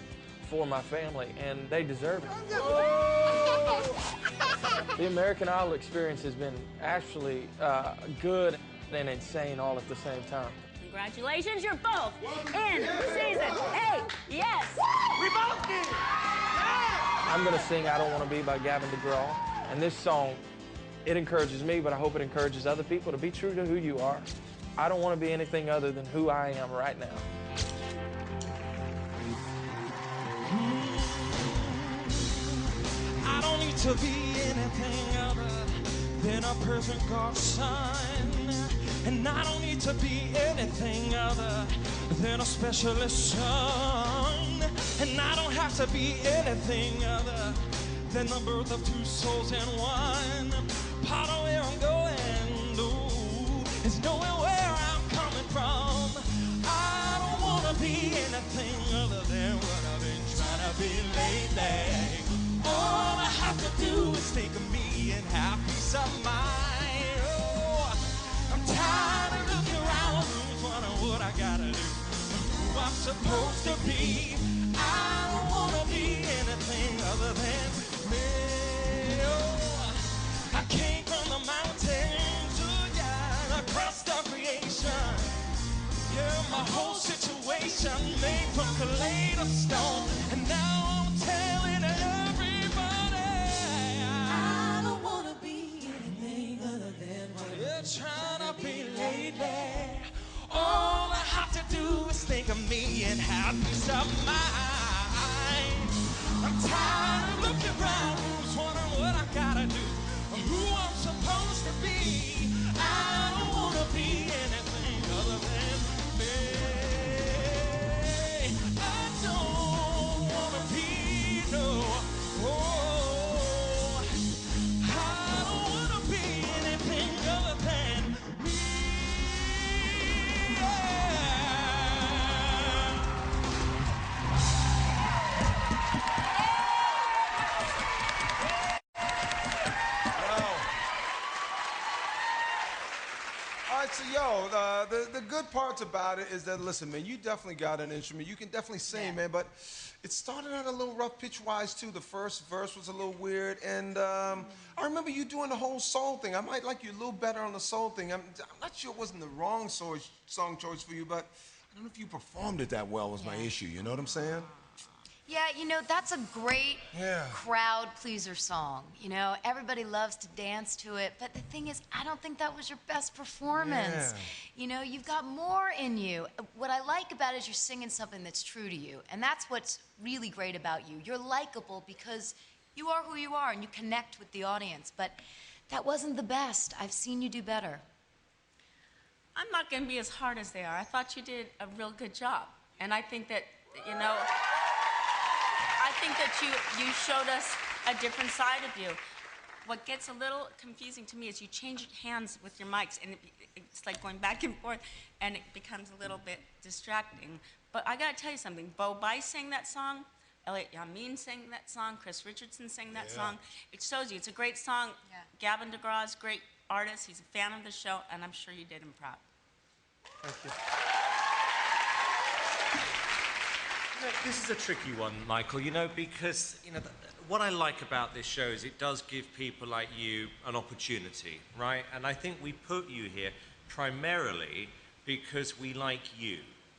for my family, and they deserve it. The American Idol experience has been actually good and insane all at the same time. Congratulations, you're both in season 8. Yes! We both did it! I'm gonna sing I Don't Want to Be by Gavin DeGraw, and this song, it encourages me, but I hope it encourages other people to be true to who you are. I don't want to be anything other than who I am right now. I don't need to be anything other than a person God's son. And I don't need to be anything other than a specialist son. And I don't have to be anything other than the birth of two souls in one. Part of where I'm going, knowing where I'm coming from. I don't wanna be anything other than what I've been trying to be lately. All I have to do is think of me and have peace of mind. Oh, I'm tired of looking around, wondering what I gotta do, who I'm supposed to be. I don't wanna be anything other than me. Oh, I came from the mountains, oh yeah, across the creation. Yeah, my whole situation made from kaleidostone, and now I'm telling everybody I don't wanna be anything other than what you're trying to be lately. All I have to do is think of me and have peace of mind. I'm tired of looking around, wondering what I gotta do, who I'm supposed to be. I don't wanna be anything other than me. I don't wanna be no. Oh, I don't wanna be anything other than me. All right, so yo, the good parts about it is that, listen, man, you definitely got an instrument. You can definitely sing, man, but it started out a little rough pitch-wise, too. The first verse was a little weird, and I remember you doing the whole soul thing. I might like you a little better on the soul thing. I'm not sure it wasn't the wrong song choice for you, but I don't know if you performed it that well was my issue. You know what I'm saying? Yeah, you know, that's a great crowd pleaser song. You know, everybody loves to dance to it, but the thing is, I don't think that was your best performance. You know, you've got more in you. What I like about it is you're singing something that's true to you, and that's what's really great about you. You're likable because you are who you are, and you connect with the audience, but that wasn't the best. I've seen you do better. I'm not going to be as hard as they are. I thought you did a real good job, and I think that, you know, I think that you showed us a different side of you. What gets a little confusing to me is you change hands with your mics, and it's like going back and forth, and it becomes a little bit distracting. But I gotta tell you something, Bo Bice sang that song, Elliot Yamin sang that song, Chris Richardson sang that song. It shows you, it's a great song. Gavin DeGraw is a great artist, he's a fan of the show, and I'm sure you did him proud. Thank you. This is a tricky one, Michael, you know, because, you know, what I like about this show is it does give people like you an opportunity, right? And I think we put you here primarily because we like you.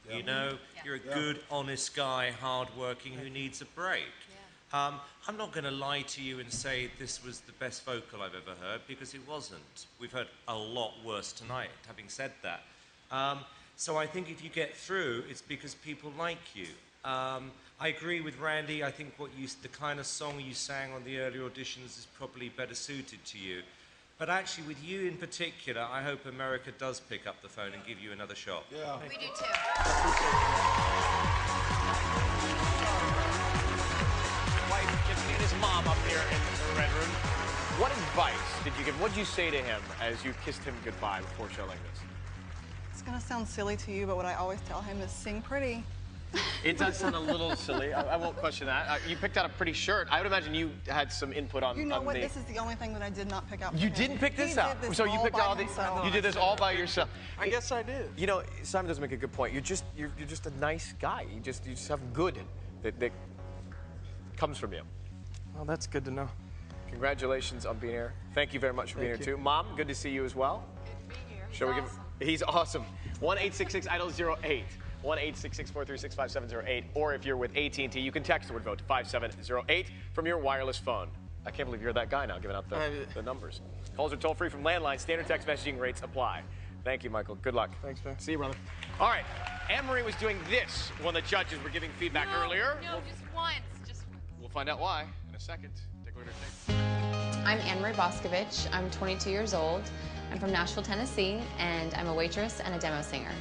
You know, you're a good, honest guy, hard-working, who needs a break. I'm not going to lie to you and say this was the best vocal I've ever heard, because it wasn't. We've heard a lot worse tonight, having said that. So I think if you get through, it's because people like you. I agree with Randy. I think the kind of song you sang on the early auditions is probably better suited to you. But actually, with you in particular, I hope America does pick up the phone and give you another shot. Yeah. We do too. Wife Tiffany and his mom up here in the Red Room. What advice did you give? What did you say to him as you kissed him goodbye before a show like this? It's gonna sound silly to you, but what I always tell him is sing pretty. It does sound a little silly. I won't question that. You picked out a pretty shirt. I would imagine you had some input on. You know what? This is the only thing that I did not pick out. You didn't pick this out. So you picked all these. You did this all by yourself. I guess I did. You know, Simon does make a good point. You're just a nice guy. You just have good that comes from you. Well, that's good to know. Congratulations on being here. Thank you very much for being here too. Mom, good to see you as well. Good to be here. Shall we give? He's awesome. 1-866-IDOL-08. 1-866-436-5708, or if you're with AT&T, you can text the word vote to 5708 from your wireless phone. I can't believe you're that guy now, giving out the numbers. Calls are toll-free from landline. Standard text messaging rates apply. Thank you, Michael. Good luck. Thanks, man. See you, brother. All right. Anne-Marie was doing this when the judges were giving feedback earlier. No, just once. We'll find out why in a second. Take a look at her tape. I'm Anne-Marie Boscovich. I'm 22 years old. I'm from Nashville, Tennessee, and I'm a waitress and a demo singer.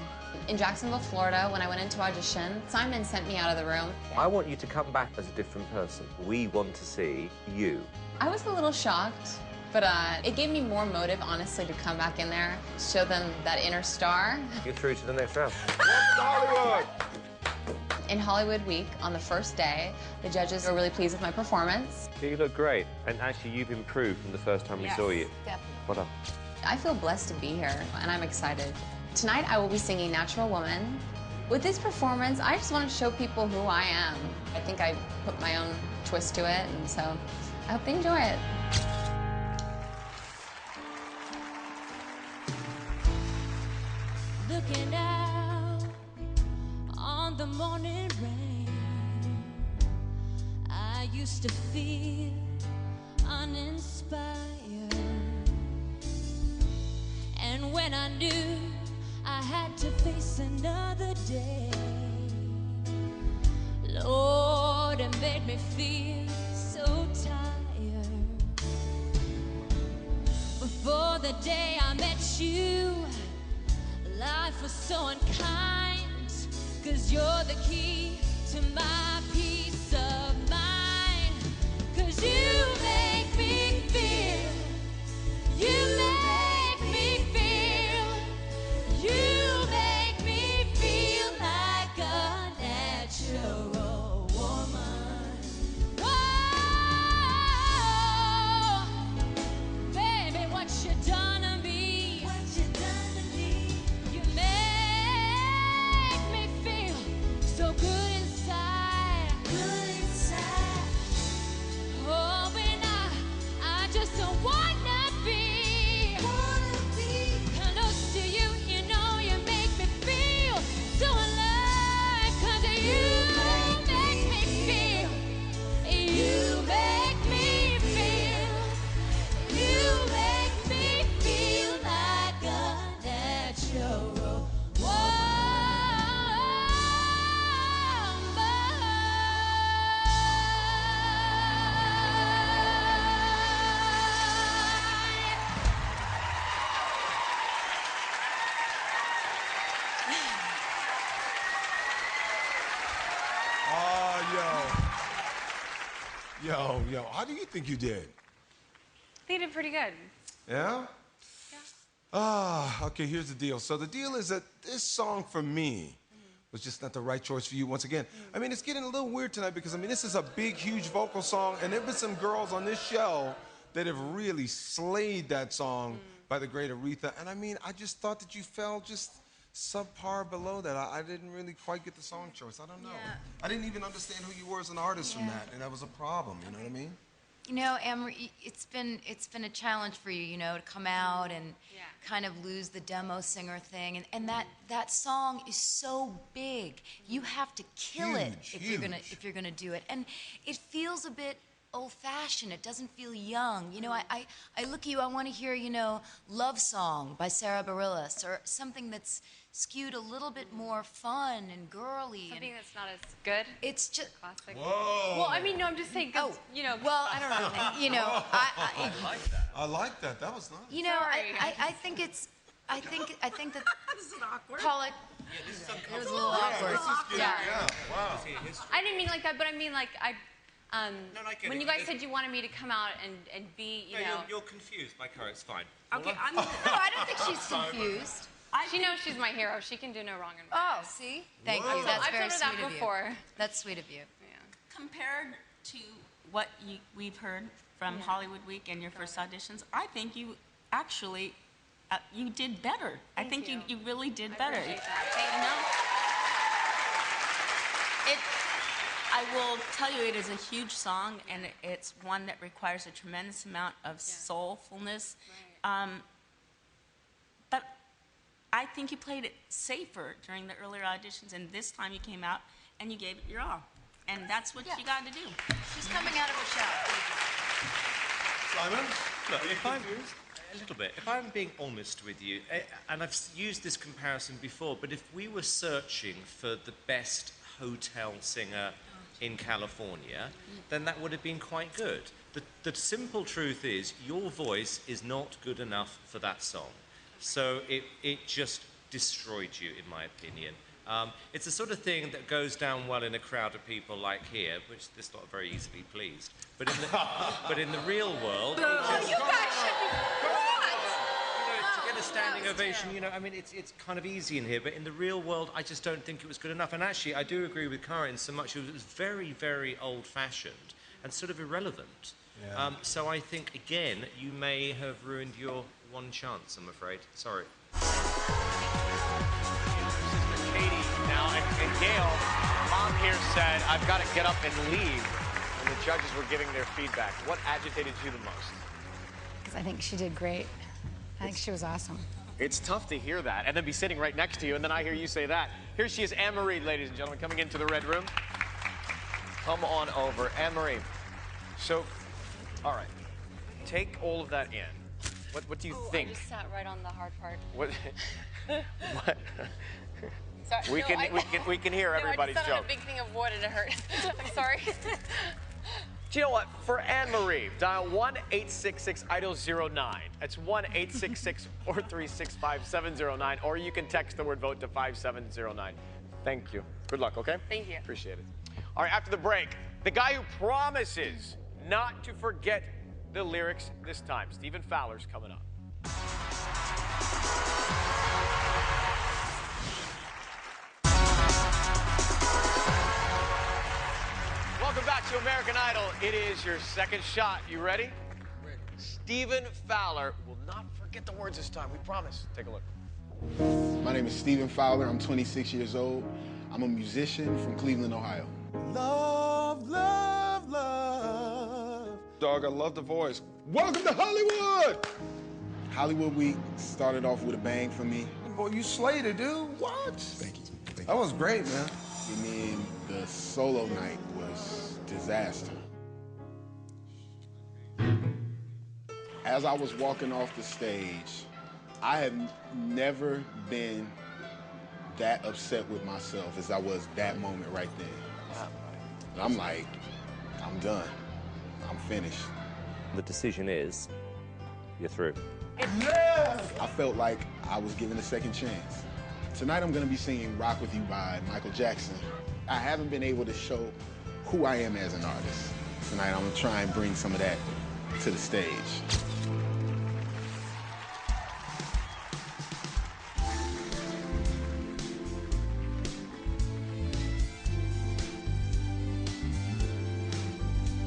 In Jacksonville, Florida, when I went into audition, Simon sent me out of the room. I want you to come back as a different person. We want to see you. I was a little shocked, But it gave me more motive, honestly, to come back in there, show them that inner star. You're through to the next round. Hollywood! In Hollywood Week, on the first day, the judges were really pleased with my performance. You look great, and actually you've improved from the first time we saw you. Definitely. Well done. I feel blessed to be here, and I'm excited. Tonight, I will be singing Natural Woman. With this performance, I just want to show people who I am. I think I put my own twist to it, and so I hope they enjoy it. Looking out on the morning rain, I used to feel uninspired. And when I knew I had to face another day, Lord, it made me feel so tired. Before the day I met you, life was so unkind, 'cause you're the key to my peace of mind. 'Cause you make me feel, you make me feel, you make me feel like a natural woman. Whoa, baby, what you done to me? What you done to me? You make me feel so good inside. Good inside. Oh, and I just don't wanna be close to you. You know you make me feel so alive. 'Cause you make me feel. You make me feel. You make me feel like a natural woman. Yo, how do you think you did? They did pretty good. Yeah? Okay, here's the deal. So the deal is that this song for me was just not the right choice for you once again. I mean, it's getting a little weird tonight because, I mean, this is a big, huge vocal song, and there have been some girls on this show that have really slayed that song by the great Aretha. And I mean, I just thought that you fell just subpar below that. I didn't really quite get the song choice. I don't know. Yeah. I didn't even understand who you were as an artist from that, and that was a problem, you know what I mean? You know, Amory, it's been a challenge for you, you know, to come out and kind of lose the demo singer thing, and that song is so big. You have to kill it if you're gonna do it, and it feels a bit old-fashioned. It doesn't feel young. You know, I look at you. I want to hear, you know, "Love Song" by Sarah Bareilles, or something that's skewed a little bit more fun and girly. Something that's not as good. It's just classic. Whoa. Well, I mean, no, I'm just saying. You know. Well, I don't know. You know, I like that. I like that. That was nice. You know, I think it's. I think that. This is awkward. Paula. It was a little awkward. Yeah. Wow. I didn't mean like that, but I mean like I get when it. you guys said you wanted me to come out and be, you know. You're confused. My character's fine. Okay, I'm. No, I don't think she's confused. She knows she's my hero. She can do no wrong in my Oh, eyes. see? Thank Whoa. you. That's I've very told her sweet that of before. you. That's sweet of you. Compared to what we've heard from Hollywood Week and your first auditions, I think you actually you did better. I think you really did better. Appreciate that. I will tell you, it is a huge song, and it's one that requires a tremendous amount of soulfulness. But I think you played it safer during the earlier auditions, and this time you came out and you gave it your all. And that's what you got to do. She's coming out of a shower. Simon? Look, if I'm a little bit, if I'm being honest with you, and I've used this comparison before, but if we were searching for the best hotel singer in California, then that would have been quite good. The simple truth is, your voice is not good enough for that song. So it just destroyed you, in my opinion. It's the sort of thing that goes down well in a crowd of people like here, which this lot are very easily pleased. But in the real world, You guys should be to get a standing ovation, you know, I mean, it's kind of easy in here, but in the real world, I just don't think it was good enough. And actually, I do agree with Cara in so much it was very, very old-fashioned and sort of irrelevant. Yeah. So I think, again, you may have ruined your one chance, I'm afraid. Sorry. Katie now, and Gail, Mom here said, I've got to get up and leave when the judges were giving their feedback. What agitated you the most? I think she did great. I think she was awesome. It's tough to hear that and then be sitting right next to you, and then I hear you say that. Here she is, Anne-Marie, ladies and gentlemen, coming into the red room. Come on over. Anne-Marie. So, all right, take all of that in. What do you think? I just sat right on the hard part. What? What? Sorry, We can hear everybody's I just sat on joke. a big thing of wood and it hurt. I'm sorry. Do you know what? For Anne-Marie, dial 1-866-IDOL-09. That's 1-866-436-5709, or you can text the word VOTE to 5709. Thank you. Good luck, okay? Thank you. Appreciate it. All right, after the break, the guy who promises not to forget the lyrics this time, Stephen Fowler's coming up. Welcome back to American Idol. It is your second shot. You ready? Ready. Stephen Fowler will not forget the words this time. We promise. Take a look. My name is Stephen Fowler. I'm 26 years old. I'm a musician from Cleveland, Ohio. Love, love, love. Dog, I love the voice. Welcome to Hollywood! Hollywood Week started off with a bang for me. Boy, you slayed it, dude. What? Thank you. That was great, man. And then the solo night was disaster. As I was walking off the stage, I have never been that upset with myself as I was that moment right then. And I'm like, I'm done. I'm finished. The decision is, you're through. I felt like I was given a second chance. Tonight I'm gonna be singing Rock With You by Michael Jackson. I haven't been able to show who I am as an artist. Tonight I'm gonna try and bring some of that to the stage.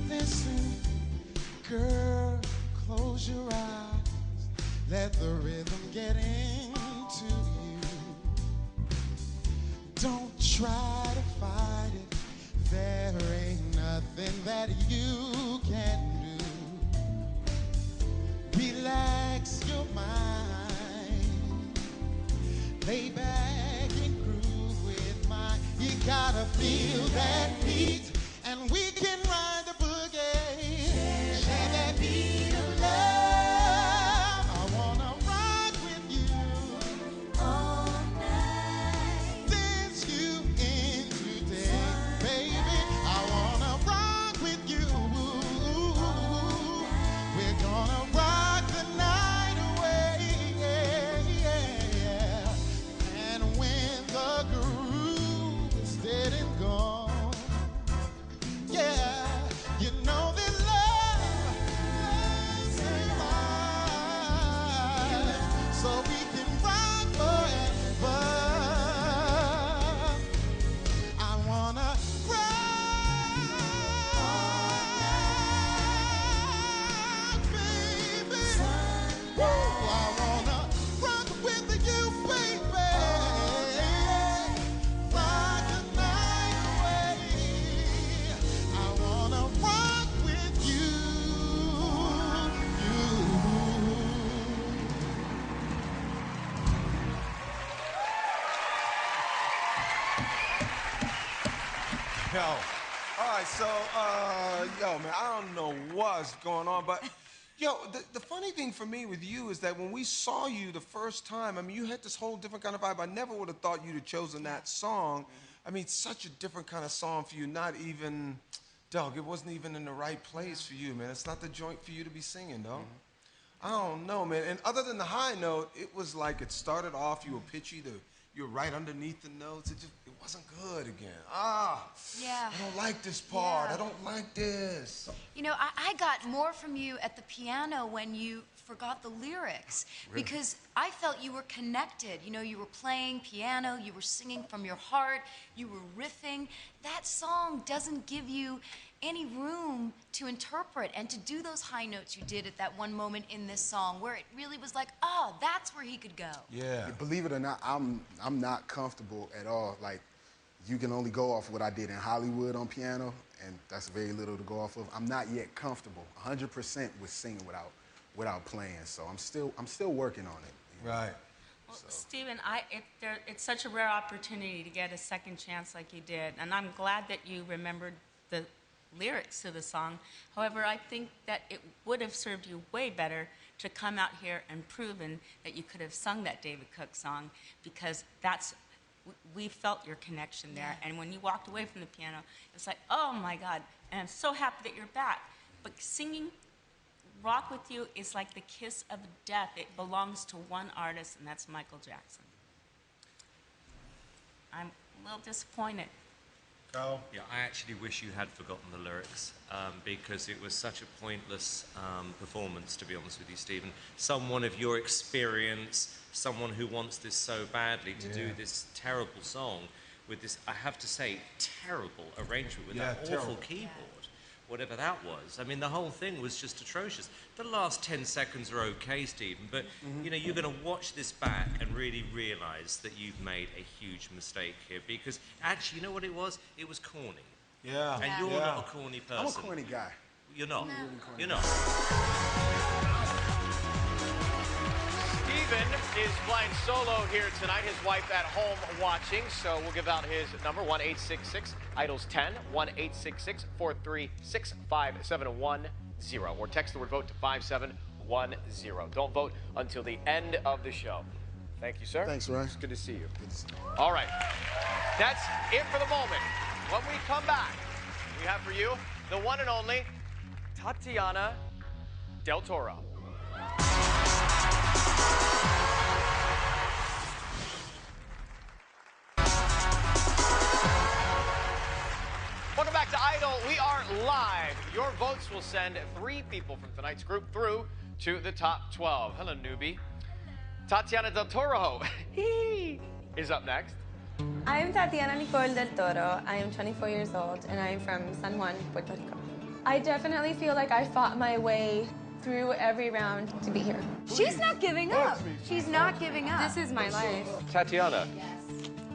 Listen, girl, close your eyes. Let the rhythm get into you. Don't try to fight it. There ain't nothing that you can do. Relax your mind. Lay back and groove with mine. You gotta feel that beat, and we can ride the boogie. Share that beat of love. I wanna rock with you all night. Dance you in today, baby. I wanna rock with you. We're gonna rock the night away. And when the groove is dead and gone, yeah, you know that love's alive. So we can rock forever. I wanna rock, baby. Woo, I wanna rock with you, baby. Rock the night away. I wanna rock with you. Yo. All right, so, yo, man, I don't know what's going on, but, yo, the funny thing for me with you is that when we saw you the first time, I mean, you had this whole different kind of vibe. I never would have thought you'd have chosen that song. I mean, such a different kind of song for you, not even, dog, it wasn't even in the right place for you, man. It's not the joint for you to be singing, dog. I don't know, man. And other than the high note, it was like it started off, you were pitchy, you're right underneath the notes. It wasn't good again. Yeah. I don't like this part. Yeah. I don't like this. You know, I got more from you at the piano when you forgot the lyrics. Really? Because I felt you were connected. You know, you were playing piano, you were singing from your heart, you were riffing. That song doesn't give you any room to interpret and to do those high notes you did at that one moment in this song where it really was like, oh, that's where he could go. Yeah. Believe it or not, I'm not comfortable at all. Like, you can only go off what I did in Hollywood on piano, and that's very little to go off of. I'm not yet comfortable 100% with singing without playing, so I'm still working on it. Right. Well, Stephen, it's such a rare opportunity to get a second chance like you did, and I'm glad that you remembered the lyrics to the song. However, I think that it would have served you way better to come out here and proven that you could have sung that David Cook song, because we felt your connection there. And when you walked away from the piano, it's like, oh my God, and I'm so happy that you're back. But singing Rock With You is like the kiss of death. It belongs to one artist, and that's Michael Jackson. I'm a little disappointed. Carl? Yeah, I actually wish you had forgotten the lyrics because it was such a pointless performance, to be honest with you, Stephen. Someone of your experience, someone who wants this so badly to do this terrible song with this, I have to say, terrible arrangement with that awful keyboard, whatever that was. I mean, the whole thing was just atrocious. The last 10 seconds are okay, Stephen, but you know, you're going to watch this back and really realize that you've made a huge mistake here, because actually, you know what it was? It was corny. Yeah. And you're not a corny person. I'm a corny guy. You're not. No. You're not. Stephen is flying solo here tonight. His wife at home watching, so we'll give out his number, 1-866-IDOLS-10, 1-866-436-5710, or text the word VOTE to 5710. Don't vote until the end of the show. Thank you, sir. Thanks, Ryan. It's good to see you. All right. That's it for the moment. When we come back, we have for you the one and only Tatiana Del Toro. Welcome back to Idol. We are live. Your votes will send 3 people from tonight's group through to the top 12. Hello, newbie. Tatiana Del Toro is up next. I'm Tatiana Nicole Del Toro. I am 24 years old, and I am from San Juan, Puerto Rico. I definitely feel like I fought my way through every round to be here. She's not giving up. She's not giving up. This is my life. Tatiana,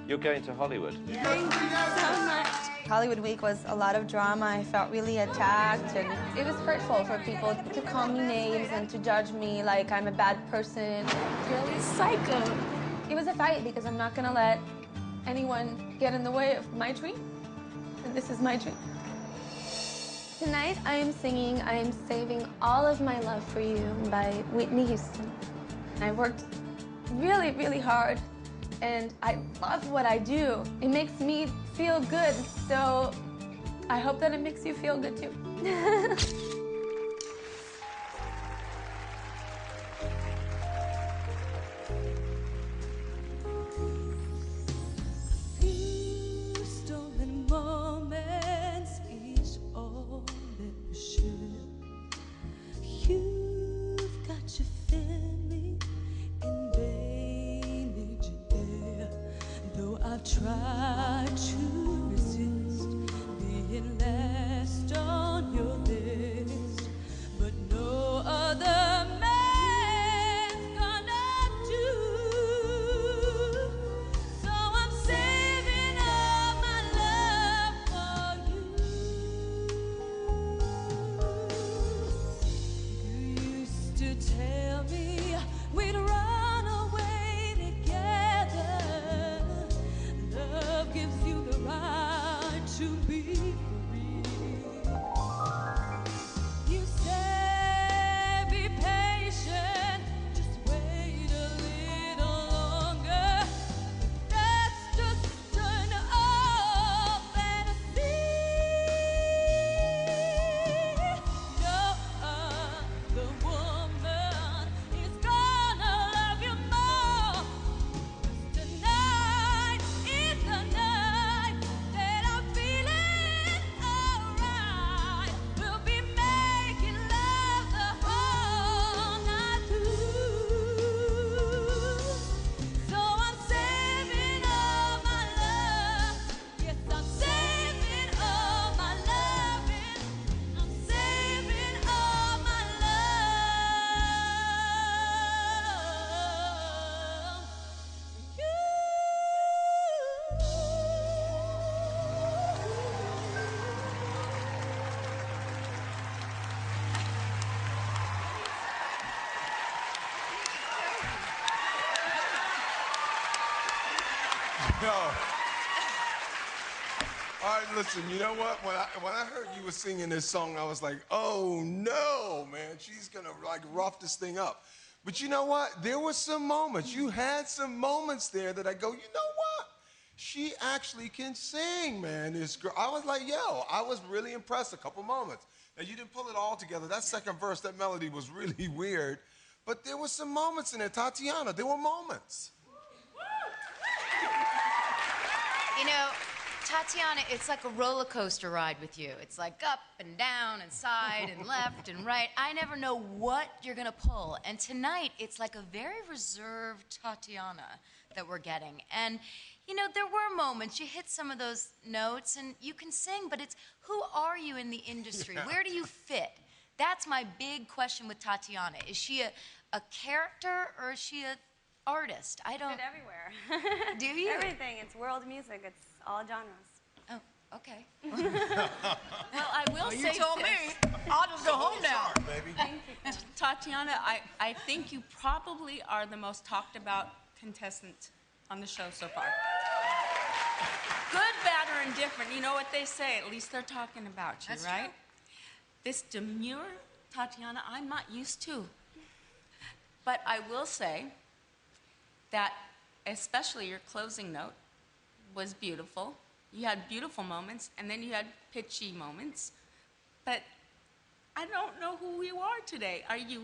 you're going to Hollywood. Thank you so much. Hollywood Week was a lot of drama. I felt really attacked, and it was hurtful for people to call me names and to judge me like I'm a bad person. Girl is psycho. It was a fight because I'm not gonna let anyone get in the way of my dream, and this is my dream. Tonight I am singing I Am Saving All of My Love for You by Whitney Houston. I worked really, really hard, and I love what I do. It makes me feel good, so I hope that it makes you feel good too. Stolen moments, each all that we share. You've got your family invaded your air. Though I've tried to resist being last on your list, but no other man's gonna do. So I'm saving all my love for you. You used to tell me we'd run away together. Love gives you the right to be free. No. All right, listen, you know what? When I heard you were singing this song, I was like, oh, no, man. She's going to, like, rough this thing up. But you know what? There were some moments. You had some moments there that I go, you know what? She actually can sing, man, this girl. I was like, yo, I was really impressed a couple moments. Now, you didn't pull it all together. That second verse, that melody was really weird. But there were some moments in it. Tatiana, there were moments. You know, Tatiana, it's like a roller coaster ride with you. It's like up and down and side and left and right. I never know what you're gonna pull. And tonight, it's like a very reserved Tatiana that we're getting. And, you know, there were moments, you hit some of those notes and you can sing, but it's who are you in the industry? Yeah. Where do you fit? That's my big question with Tatiana. Is she a character or is she an artist? I don't... Fit everywhere. Do you? Everything. It's world music. It's all genres. Oh, okay. Well, I will say You told me. I'll just go home now. Thank you. Tatiana, I think you probably are the most talked about contestant on the show so far. Good, bad, or indifferent. You know what they say. At least they're talking about you, That's right? true. This demure Tatiana, I'm not used to. But I will say that especially your closing note was beautiful. You had beautiful moments, and then you had pitchy moments. But I don't know who you are today. Are you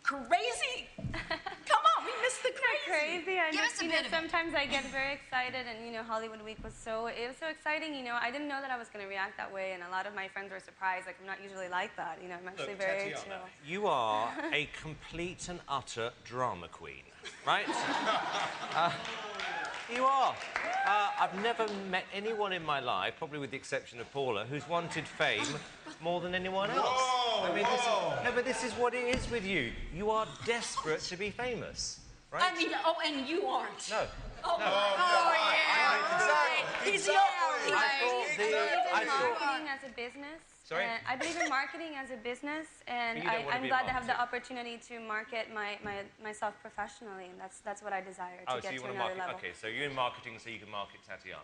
crazy? Come on, we missed the crazy. Crazy. I Give just, us a you bit know, of it. sometimes I get very excited, and you know, Hollywood Week was so exciting. You know, I didn't know that I was going to react that way, and a lot of my friends were surprised. Like, I'm not usually like that. You know, I'm actually Look, very Tatiana, chill. you are a complete and utter drama queen, right? You are. I've never met anyone in my life, probably with the exception of Paula, who's wanted fame more than anyone else. Whoa, I mean, whoa. no, but this is what it is with you. You are desperate to be famous, right? I mean, oh, and you aren't. No. Oh, No. yeah. He's I believe in marketing as a business. Sorry? And I believe in marketing as a business, and But you don't wanna I'm be glad a to have the marketer. opportunity to market myself professionally, and that's what I desire, to Oh, so get you to want to another market? level. Okay, so you're in marketing so you can market Tatiana.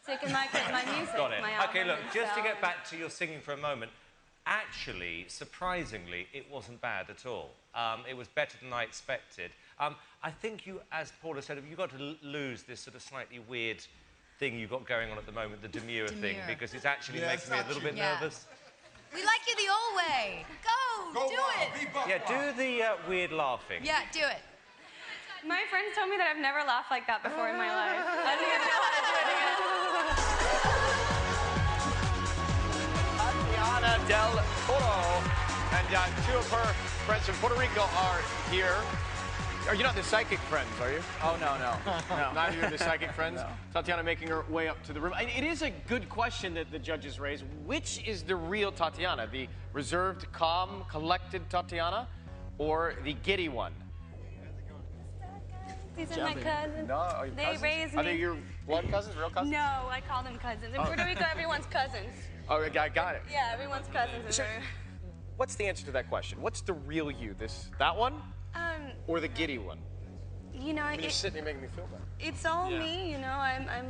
So you can market my music, Got it. my album. Okay, look, and just to sell get and- back to your singing for a moment, actually, surprisingly, it wasn't bad at all. It was better than I expected. I think you, as Paula said, you got to lose this sort of slightly weird thing you've got going on at the moment, the demure thing, Demure. because it's actually Yeah, making it's me a not little you. bit Yeah. nervous. We like you the old way. Go, do wild, it. be buck Yeah, wild. do the weird laughing. Yeah, do it. My friends told me that I've never laughed like that before in my life. I don't even know how to do it again. Tatiana Del Toro. And two of her friends from Puerto Rico are here. Are you not the psychic friends, are you? Oh, no. No, not even the psychic friends. Tatiana making her way up to the room. And it is a good question that the judges raise. Which is the real Tatiana? The reserved, calm, collected Tatiana, or the giddy one? These are my cousins. No, are you They cousins? raised Are they me. your blood cousins, real cousins? No, I call them cousins. In Puerto Rico, everyone's cousins. Oh, I got it. Yeah, everyone's cousins. So, what's the answer to that question? What's the real you? That one, or the giddy one? You know, I mean, you're sitting here making me feel bad. it's all me. You know, I'm a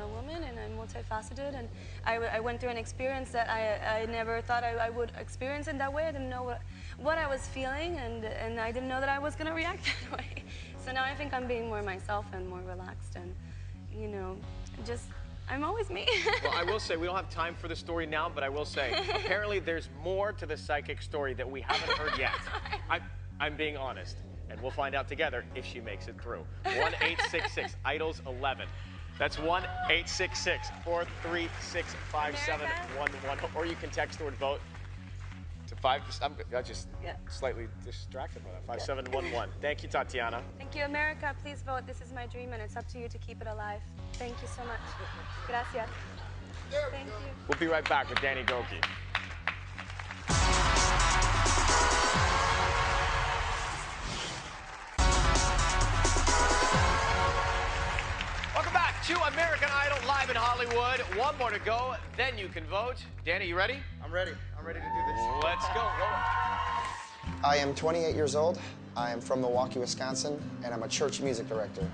woman, and I'm multifaceted, and I went through an experience that I never thought I would experience in that way. I didn't know what I was feeling, and I didn't know that I was gonna react that way. So now I think I'm being more myself and more relaxed, and you know, just I'm always me. Well, I will say, we don't have time for the story now, but I will say, apparently there's more to the psychic story that we haven't heard yet. I'm being honest, and we'll find out together if she makes it through. 1-866-IDOLS-11. That's 1-866-436-5711. Or you can text the word VOTE to 5. I'm just slightly distracted by that. 5711. Thank you, Tatiana. Thank you, America. Please vote. This is my dream, and it's up to you to keep it alive. Thank you so much. Gracias. Thank you. We'll be right back with Danny Goki. Welcome back to American Idol live in Hollywood. One more to go, then you can vote. Danny, you ready? I'm ready. I'm ready to do this. Let's go. I am 28 years old. I am from Milwaukee, Wisconsin, and I'm a church music director.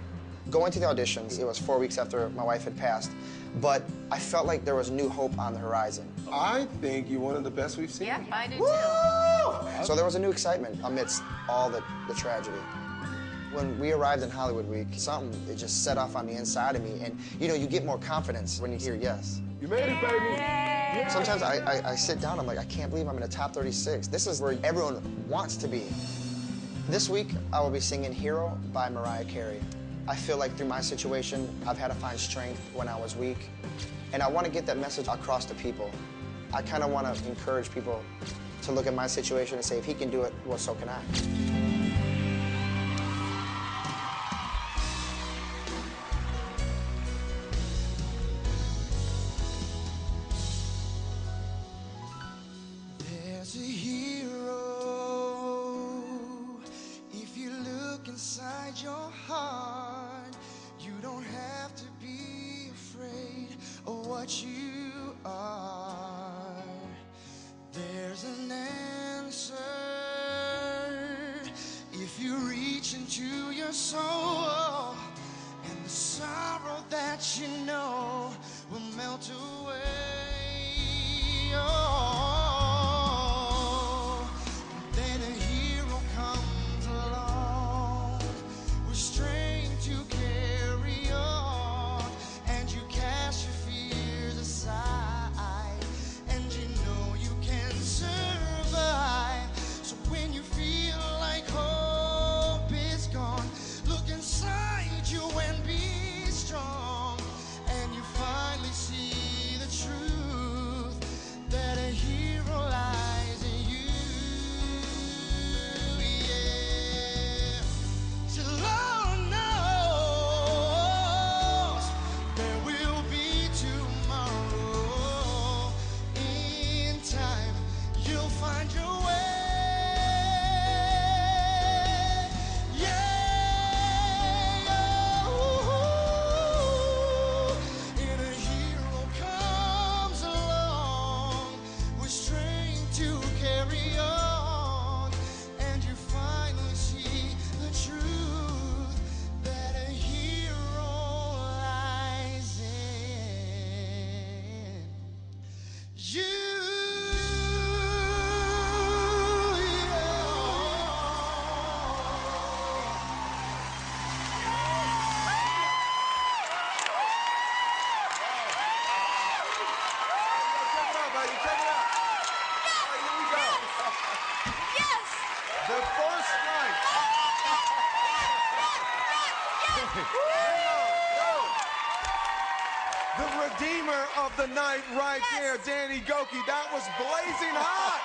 Going to the auditions, it was 4 weeks after my wife had passed, but I felt like there was new hope on the horizon. I think you're one of the best we've seen. Yeah, I do too. So there was a new excitement amidst all the tragedy. When we arrived in Hollywood Week, it just set off on the inside of me, and you get more confidence when you hear yes. You made it, baby. Yeah. Sometimes I sit down, I'm like, I can't believe I'm in the top 36. This is where everyone wants to be. This week, I will be singing Hero by Mariah Carey. I feel like through my situation, I've had to find strength when I was weak, and I want to get that message across to people. I kind of want to encourage people to look at my situation and say, if he can do it, well, so can I. There's a hero if you look inside your heart. You don't have to be afraid of what you are. There's an answer if you reach into your soul, and the sorrow that you know will melt away. Then a hero comes along with strength to carry on, and you cast your fears aside, and you know you can survive. So when you feel like hope is gone, look inside you and be strong, and you finally see the truth that a hero lies in you. Yeah. Till Lord knows there will be tomorrow. In time, you'll find your way. Yeah. And a hero comes along with strength to carry on, and you finally see the truth that a hero lies in you. The first night. The redeemer of the night right there, Danny Gokey. That was blazing hot.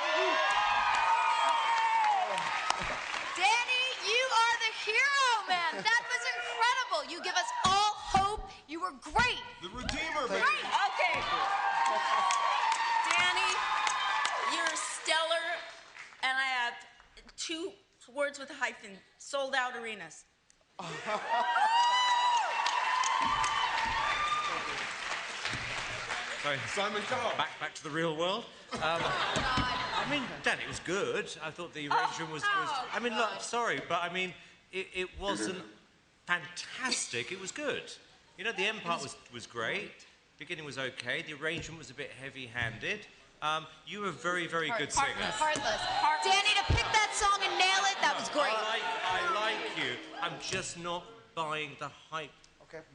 Danny, you are the hero, man. That was incredible. You give us all hope. You were great. The redeemer, Great. baby. Okay. Danny, you're stellar, and I have 2 words with a hyphen: sold out arenas. Sorry. Simon Cowell. Back to the real world. I mean, Dan, it was good. I thought the arrangement was. I mean, look, sorry, but I mean, it wasn't fantastic. It was good. You know, the end part was great. Beginning was okay. The arrangement was a bit heavy-handed. You were a very, very good singer. Heartless. Danny, to pick that song and nail it, that was great. I like you. I'm just not buying the hype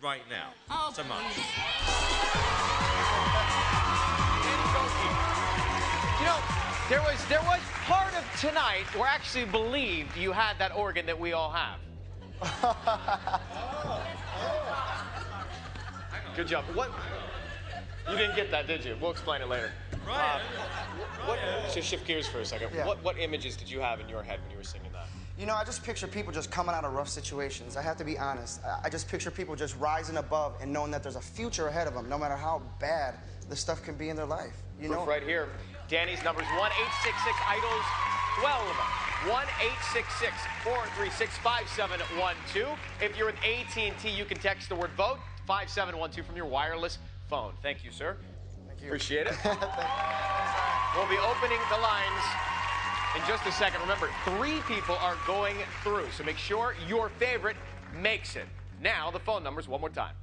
right now so much. You know, there was part of tonight where I actually believed you had that organ that we all have. Good job. What? You didn't get that, did you? We'll explain it later. Right. So shift gears for a second. Yeah. What images did you have in your head when you were singing that? You know, I just picture people just coming out of rough situations. I have to be honest. I just picture people just rising above and knowing that there's a future ahead of them, no matter how bad the stuff can be in their life. You Proof know? right here. Danny's number's 1-866-IDOLS 12. 1-866-436-5712. If you're with AT&T, you can text the word VOTE 5712 from your wireless phone. Thank you, sir. Thank you. Appreciate it. We'll be opening the lines in just a second. Remember, 3 people are going through, so make sure your favorite makes it. Now, the phone numbers one more time.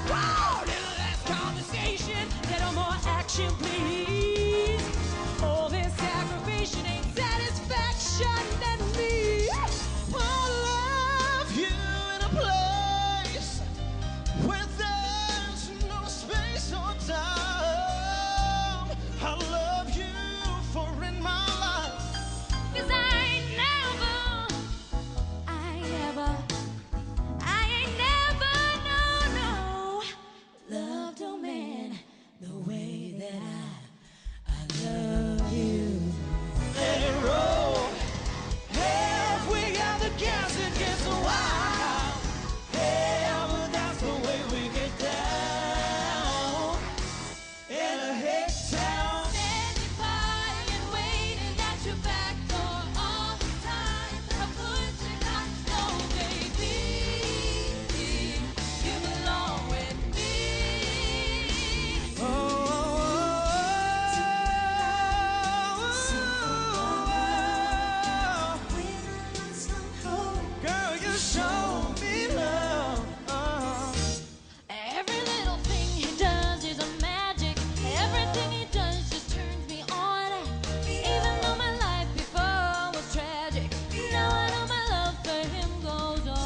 Whoa, little less conversation, little more action, please. All this aggravation ain't satisfaction in me. I love you in a place where there's no space or time. I love you for in my life. 'Cause I ain't never, no, loved a man the way that I love you. Let it roll. Hey, if we got the gas, it gets wild. Hey, but that's the way we get down. In a hick town. Standing by and waiting at your back door all the time. I put you down, no, baby. You belong with me. Girl, you show me love. Every little thing he does is a magic. Everything he does just turns me on. Even though my life before was tragic, now I know my love for him goes on.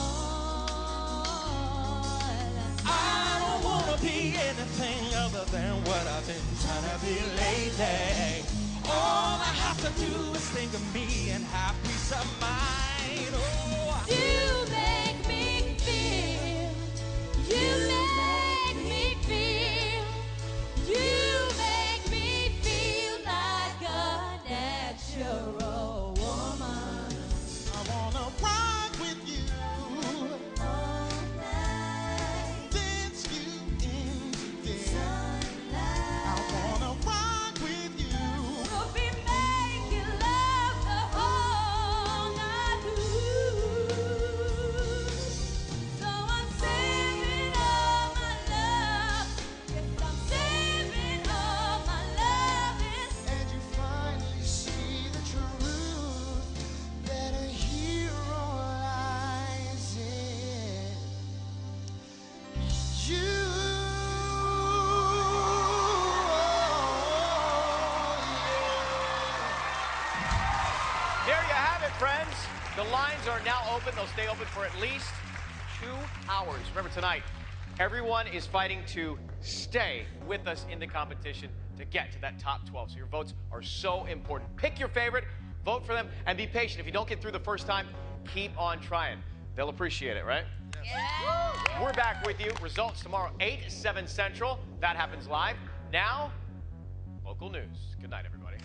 I don't wanna be anything other than what I've been trying to be lately. All I have to do is think of me and have peace of mind. Oh, You make me feel. You make me feel. You make me feel like a natural woman. I wanna rock with you. All night. Dance you into this. Sunlight. I wanna rock with you. We'll be making love the whole night through. So I'm saving all my love. Yes, I'm saving all my loving. And you finally see the truth that a hero lies in you. There you have it, friends. The lines are now open. They'll stay open for at least 2 hours. Remember, tonight, everyone is fighting to stay with us in the competition to get to that top 12. So your votes are so important. Pick your favorite, vote for them, and be patient. If you don't get through the first time, keep on trying. They'll appreciate it, right? Yeah. We're back with you. Results tomorrow, 8, 7 Central. That happens live. Now, local news. Good night, everybody.